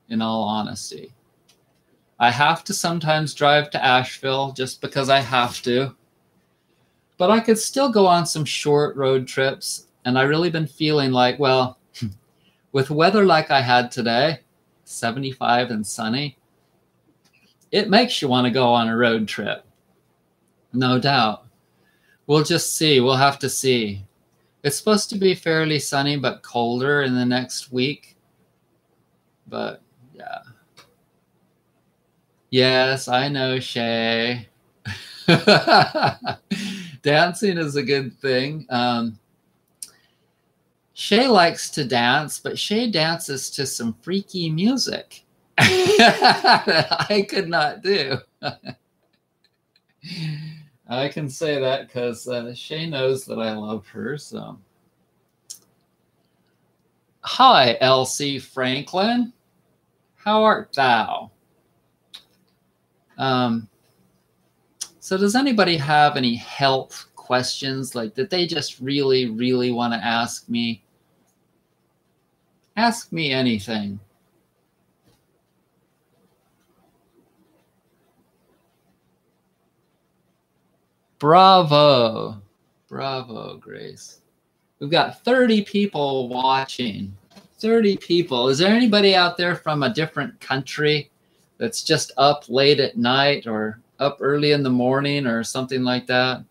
in all honesty. I have to sometimes drive to Asheville just because I have to, but I could still go on some short road trips, and I've really been feeling like, well, with weather like I had today, 75 and sunny, it makes you want to go on a road trip. No doubt. We'll just see. We'll have to see. It's supposed to be fairly sunny but colder in the next week. But yeah. Yes, I know, Shay. Dancing is a good thing. Shay likes to dance, but Shay dances to some freaky music that I could not do. I can say that because Shay knows that I love her. So, hi, Elsie Franklin. How art thou? So does anybody have any health questions like that they just really, really want to ask me? Ask me anything. Bravo. Bravo, Grace. We've got 30 people watching. 30 people. Is there anybody out there from a different country that's just up late at night or up early in the morning or something like that?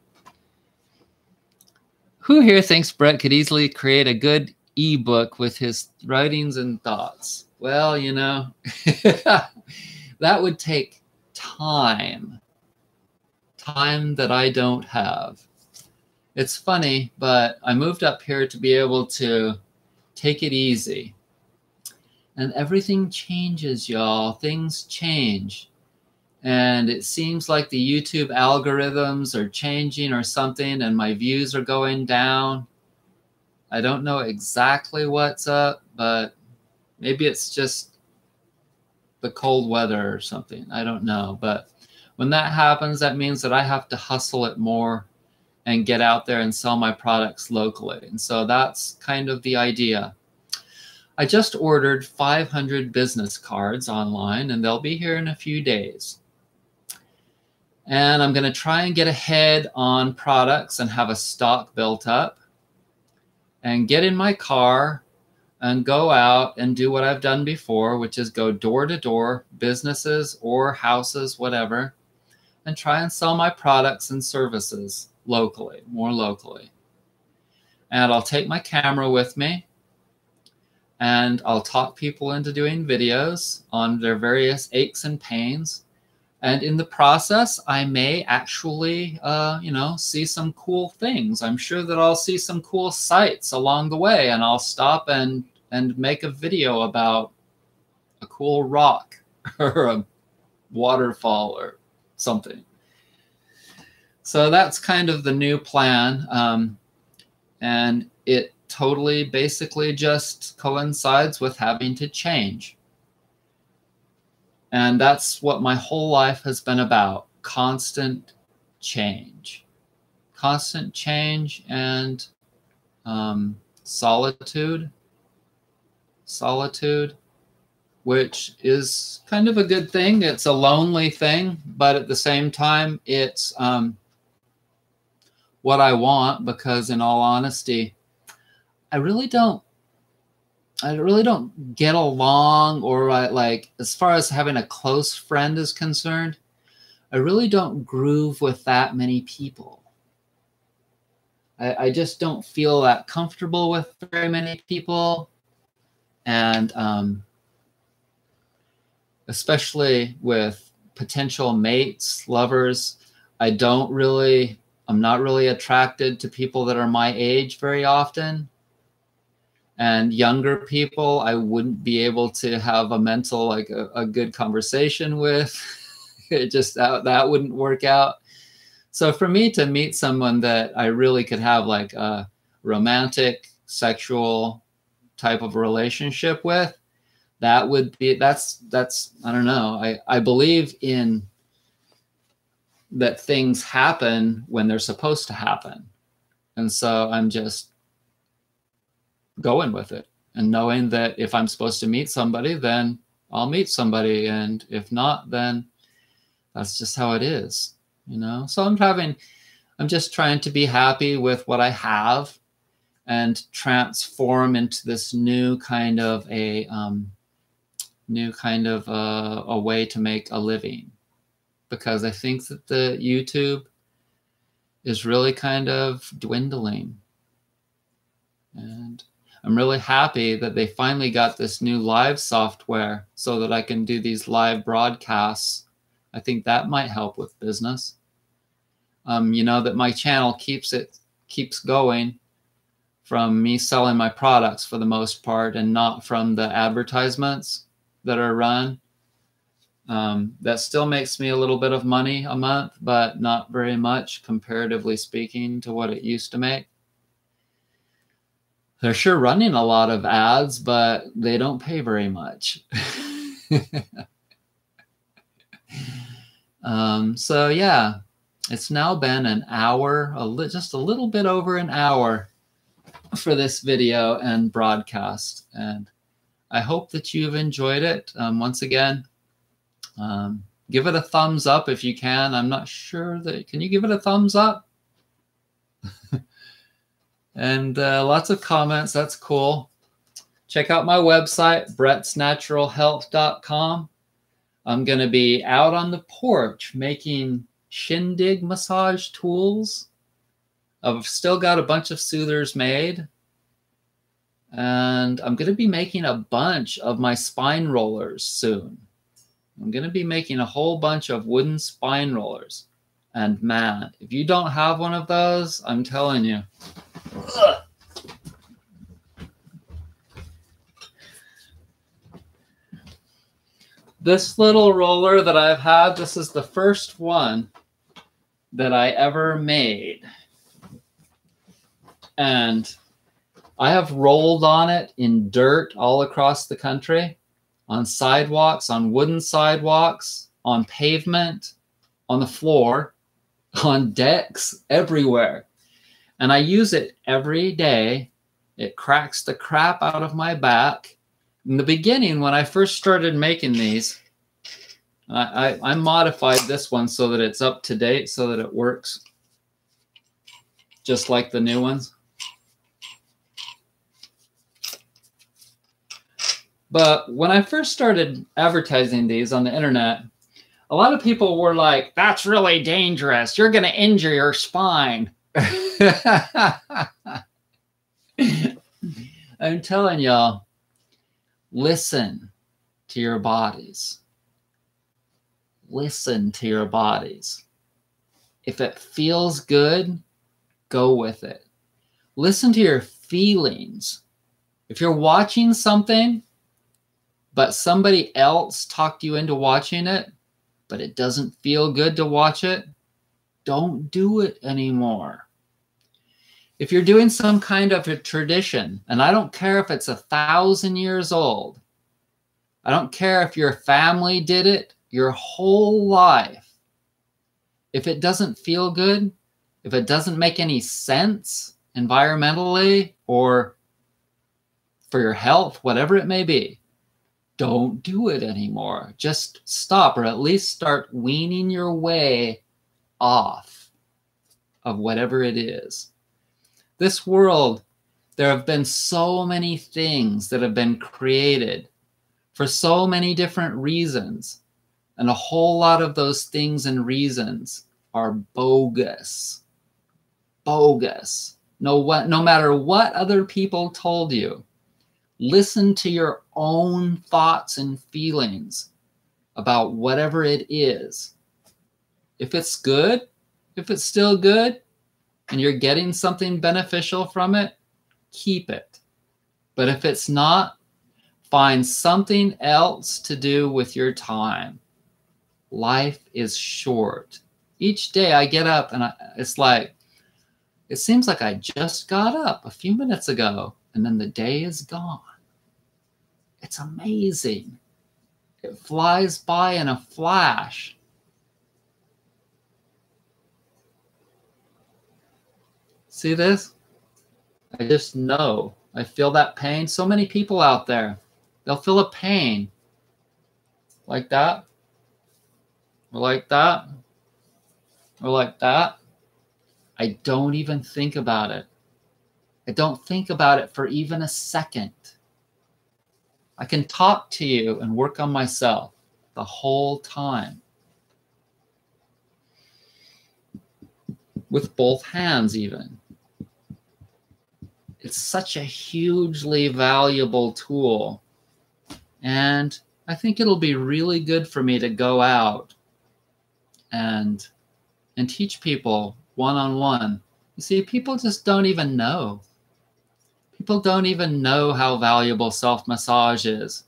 Who here thinks Brett could easily create a good ebook with his writings and thoughts? Well, you know, that would take time that I don't have. It's funny, but I moved up here to be able to take it easy. And everything changes, y'all. Things change. And it seems like the YouTube algorithms are changing or something, and my views are going down. I don't know exactly what's up, but maybe it's just the cold weather or something. I don't know. But when that happens, that means that I have to hustle it more and get out there and sell my products locally. And so that's kind of the idea. I just ordered 500 business cards online, and they'll be here in a few days. And I'm going to try and get ahead on products and have a stock built up and get in my car and go out and do what I've done before, which is go door to door, businesses or houses, whatever, and try and sell my products and services locally, more locally. And I'll take my camera with me and I'll talk people into doing videos on their various aches and pains. And in the process, I may actually, you know, see some cool things. I'm sure that I'll see some cool sights along the way, and I'll stop and make a video about a cool rock or a waterfall or something. So that's kind of the new plan. And it totally basically just coincides with having to change. And that's what my whole life has been about, constant change. Constant change and solitude. Solitude, which is kind of a good thing. It's a lonely thing, but at the same time, it's what I want, because in all honesty, I really don't get along, or like, as far as having a close friend is concerned, I really don't groove with that many people. I just don't feel that comfortable with very many people. And especially with potential mates, lovers, I'm not really attracted to people that are my age very often. And younger people, I wouldn't be able to have a mental, like a good conversation with. It just, that wouldn't work out. So for me to meet someone that I really could have like a romantic, sexual type of relationship with, that would be, that's, I don't know. I believe in that things happen when they're supposed to happen. And so I'm just going with it and knowing that if I'm supposed to meet somebody, then I'll meet somebody. And if not, then that's just how it is, you know? So I'm just trying to be happy with what I have and transform into this new kind of a way to make a living, because I think that the YouTube is really kind of dwindling. And I'm really happy that they finally got this new live software so that I can do these live broadcasts. I think that might help with business. you know that my channel keeps going from me selling my products for the most part, and not from the advertisements that are run. That still makes me a little bit of money a month, but not very much comparatively speaking to what it used to make. They're sure running a lot of ads, but they don't pay very much. So yeah, it's now been an hour, just a little bit over an hour for this video and broadcast. And I hope that you've enjoyed it. Once again, give it a thumbs up if you can. I'm not sure that, can you give it a thumbs up? And lots of comments. That's cool. Check out my website, brettsnaturalhealth.com. I'm going to be out on the porch making shindig massage tools. I've still got a bunch of soothers made. And I'm going to be making a bunch of my spine rollers soon. I'm going to be making a whole bunch of wooden spine rollers. And man, if you don't have one of those, I'm telling you. Ugh. This little roller that I've had, this is the first one that I ever made. And I have rolled on it in dirt all across the country, on sidewalks, on wooden sidewalks, on pavement, on the floor, on decks, everywhere. And I use it every day. It cracks the crap out of my back. In the beginning, when I first started making these, I modified this one so that it's up to date, so that it works just like the new ones. But when I first started advertising these on the internet, a lot of people were like, that's really dangerous. You're going to injure your spine. I'm telling y'all, listen to your bodies. Listen to your bodies. If it feels good, go with it. Listen to your feelings. If you're watching something, but somebody else talked you into watching it, but it doesn't feel good to watch it, don't do it anymore. If you're doing some kind of a tradition, and I don't care if it's 1,000 years old, I don't care if your family did it your whole life, if it doesn't feel good, if it doesn't make any sense environmentally or for your health, whatever it may be, don't do it anymore. Just stop, or at least start weaning your way off of whatever it is. This world, there have been so many things that have been created for so many different reasons. And a whole lot of those things and reasons are bogus. Bogus. No matter what other people told you, listen to your own thoughts and feelings about whatever it is. If it's good, if it's still good, and you're getting something beneficial from it, keep it. But if it's not, find something else to do with your time. Life is short. Each day I get up and it's like, it seems like I just got up a few minutes ago and then the day is gone. It's amazing. It flies by in a flash. See this? I just know. I feel that pain. So many people out there, they'll feel a pain like that, or like that, or like that. I don't even think about it. I don't think about it for even a second. I can talk to you and work on myself the whole time. With both hands even. It's such a hugely valuable tool. And I think it'll be really good for me to go out and teach people one-on-one. You see, people just don't even know. People don't even know how valuable self-massage is.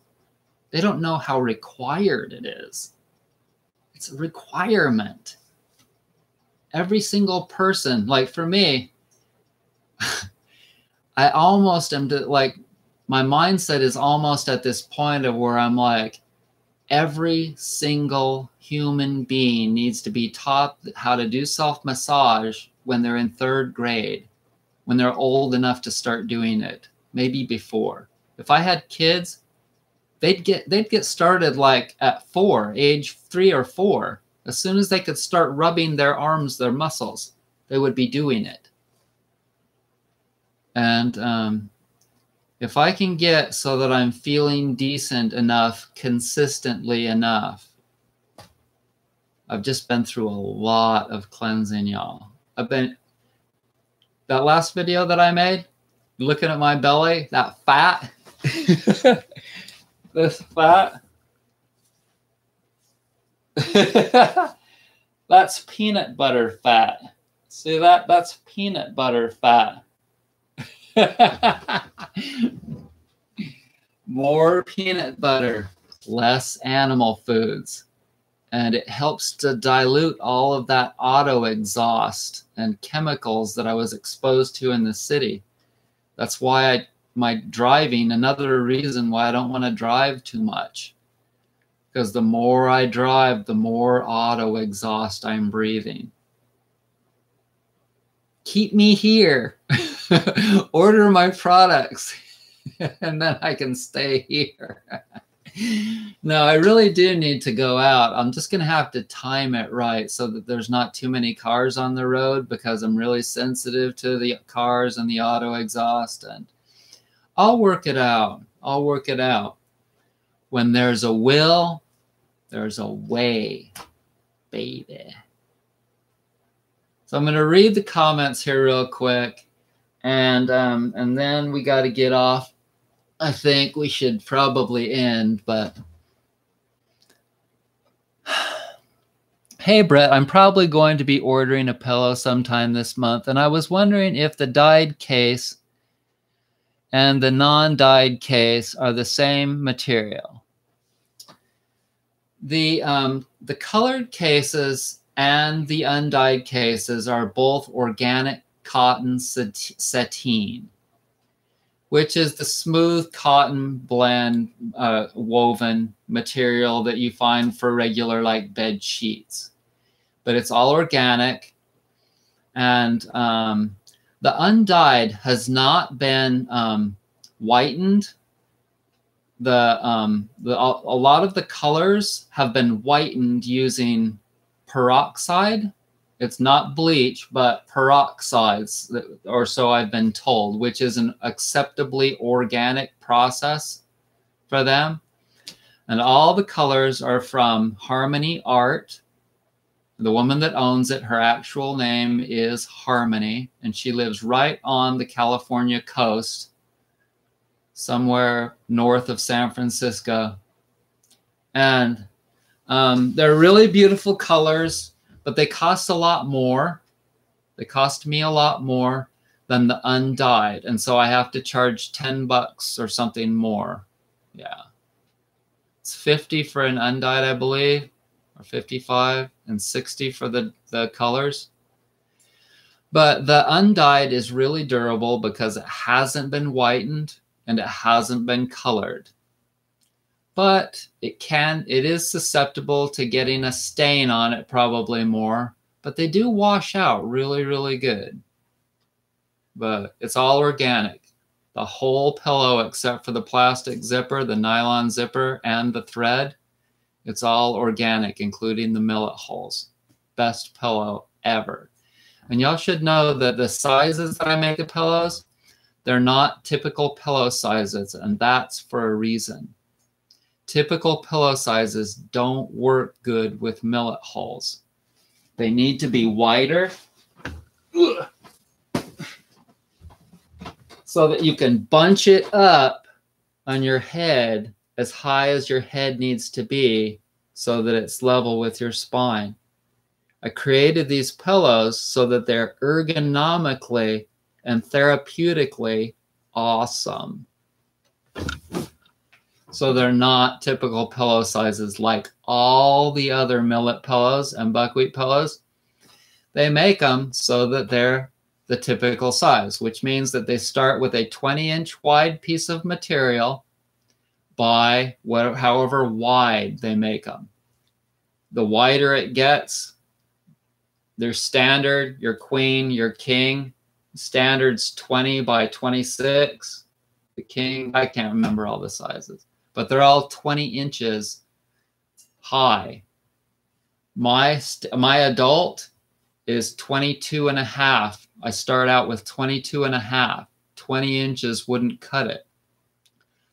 They don't know how required it is. It's a requirement. Every single person, like for me, I almost am like, my mindset is almost at this point of where I'm like, every single human being needs to be taught how to do self-massage when they're in 3rd grade, when they're old enough to start doing it, maybe before. If I had kids, they'd get started like at 4, age 3 or 4. As soon as they could start rubbing their arms, their muscles, they would be doing it. And if I can get so that I'm feeling decent enough, consistently enough, I've just been through a lot of cleansing, y'all. That last video that I made, looking at my belly, that fat, this fat, that's peanut butter fat. See that? That's peanut butter fat. More peanut butter, less animal foods. And it helps to dilute all of that auto exhaust and chemicals that I was exposed to in the city. That's why my driving, another reason why I don't want to drive too much. Because the more I drive, the more auto exhaust I'm breathing. Keep me here. Order my products. And then I can stay here. No, I really do need to go out. I'm just going to have to time it right so that there's not too many cars on the road, because I'm really sensitive to the cars and the auto exhaust. And I'll work it out. I'll work it out. When there's a will, there's a way, baby. So I'm going to read the comments here real quick. And then we got to get off. I think we should probably end, but hey, Brett, I'm probably going to be ordering a pillow sometime this month, and I was wondering if the dyed case and the non-dyed case are the same material. The colored cases and the undyed cases are both organic cotton sateen, which is the smooth cotton blend woven material that you find for regular like bed sheets. But it's all organic. And the undyed has not been whitened. A lot of the colors have been whitened using peroxide. It's not bleach, but peroxides, or so I've been told, which is an acceptably organic process for them. And all the colors are from Harmony Art. The woman that owns it, her actual name is Harmony, and she lives right on the California coast, somewhere north of San Francisco. And they're really beautiful colors, but they cost a lot more. They cost me a lot more than the undyed. And so I have to charge $10 or something more. Yeah. It's 50 for an undyed, I believe, or 55, and 60 for the colors. But the undyed is really durable because it hasn't been whitened and it hasn't been colored. But it is susceptible to getting a stain on it, probably more. But they do wash out really, really good. But it's all organic. The whole pillow, except for the plastic zipper, the nylon zipper, and the thread, it's all organic, including the millet holes. Best pillow ever. And y'all should know that the sizes that I make the pillows, they're not typical pillow sizes, and that's for a reason. Typical pillow sizes don't work good with millet holes. They need to be wider so that you can bunch it up on your head as high as your head needs to be so that it's level with your spine. I created these pillows so that they're ergonomically and therapeutically awesome. So they're not typical pillow sizes like all the other millet pillows and buckwheat pillows. They make them so that they're the typical size, which means that they start with a 20-inch wide piece of material by however wide they make them. The wider it gets, their standard, your queen, your king, standard's 20 by 26. The king, I can't remember all the sizes, but they're all 20 inches high. My adult is 22 and a half. I start out with 22 and a half. 20 inches wouldn't cut it.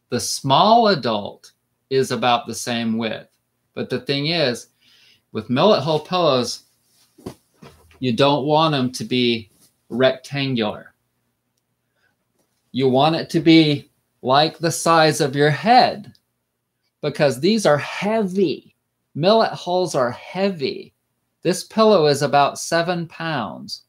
The small adult is about the same width. But the thing is, with millet hull pillows, you don't want them to be rectangular. You want it to be like the size of your head, because these are heavy. Millet hulls are heavy. This pillow is about 7 pounds.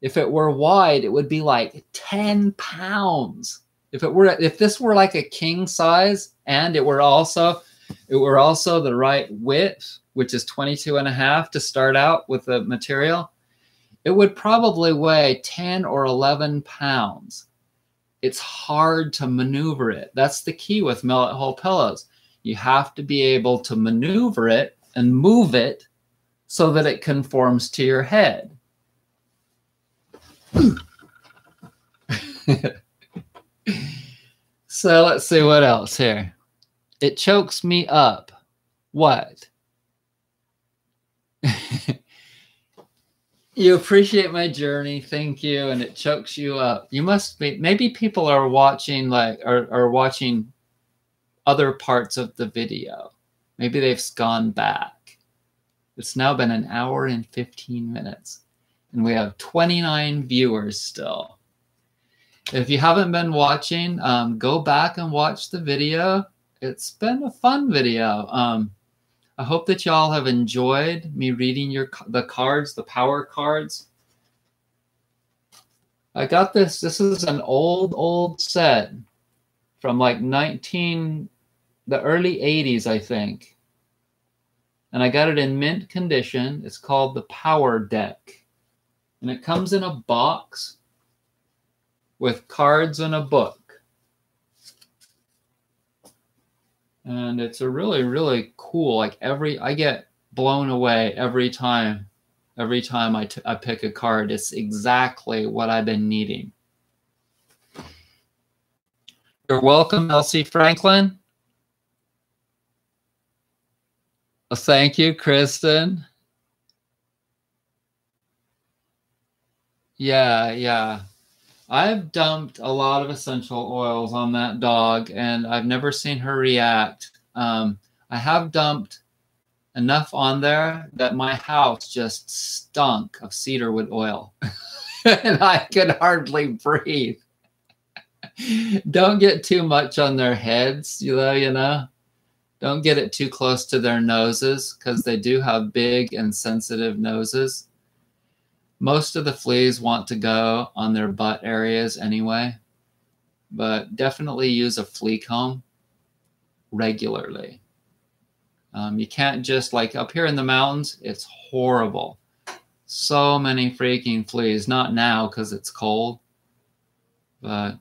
If it were wide, it would be like 10 pounds. If this were like a king size and it were also the right width, which is 22 and a half to start out with the material, it would probably weigh 10 or 11 pounds. It's hard to maneuver it. That's the key with millet hull pillows. You have to be able to maneuver it and move it so that it conforms to your head. So let's see what else here. It chokes me up. What? You appreciate my journey. Thank you. And it chokes you up. You must be, maybe people are watching are watching other parts of the video. Maybe they've gone back. It's now been an hour and 15 minutes. And we have 29 viewers still. If you haven't been watching, go back and watch the video. It's been a fun video. I hope that y'all have enjoyed me reading the cards, the power cards. I got this. This is an old set from like the early 80s, I think. And I got it in mint condition. It's called the Power Deck. And it comes in a box with cards and a book. And it's a really, really cool, like I get blown away every time I pick a card. It's exactly what I've been needing. You're welcome, Elsie Franklin. Well, thank you, Kristen. Yeah. I've dumped a lot of essential oils on that dog, and I've never seen her react. I have dumped enough on there that my house just stunk of cedarwood oil, and I could hardly breathe. Don't get too much on their heads, you know. Don't get it too close to their noses, because they do have big and sensitive noses. Most of the fleas want to go on their butt areas anyway, but definitely use a flea comb regularly. You can't just, like up here in the mountains, it's horrible. So many freaking fleas. Not now because it's cold, but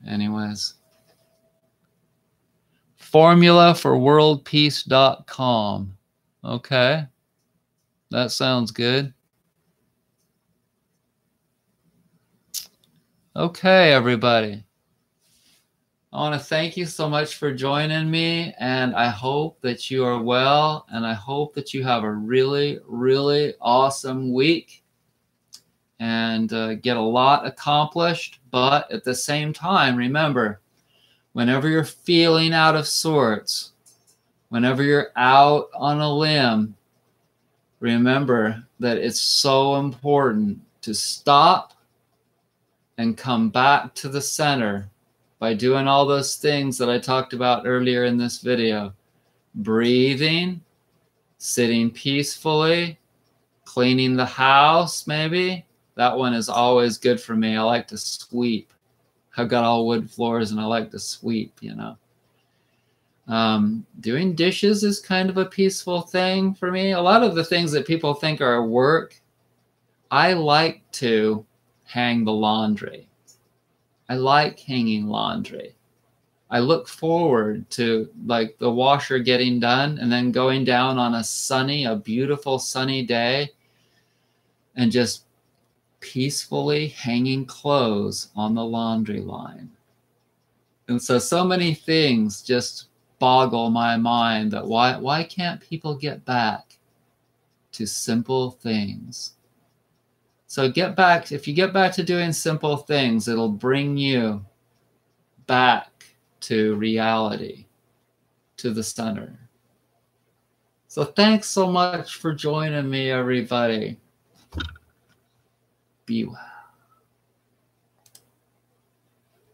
anyways. Formula for worldpeace.com. Okay, that sounds good. Okay, everybody. I want to thank you so much for joining me, and I hope that you are well, and I hope that you have a really, really awesome week and get a lot accomplished. But at the same time, remember, whenever you're feeling out of sorts, whenever you're out on a limb, remember that it's so important to stop and come back to the center by doing all those things that I talked about earlier in this video. Breathing, sitting peacefully, Cleaning the house, maybe. That one is always good for me. I like to sweep. I've got all wood floors and I like to sweep, you know. Doing dishes is kind of a peaceful thing for me. A lot of the things that people think are work, I like to hang the laundry. I like hanging laundry. I look forward to like the washer getting done and then going down on a beautiful sunny day and just peacefully hanging clothes on the laundry line. And so many things just boggle my mind that why can't people get back to simple things? So if you get back to doing simple things, it'll bring you back to reality, to the center. So thanks so much for joining me, everybody. Be well.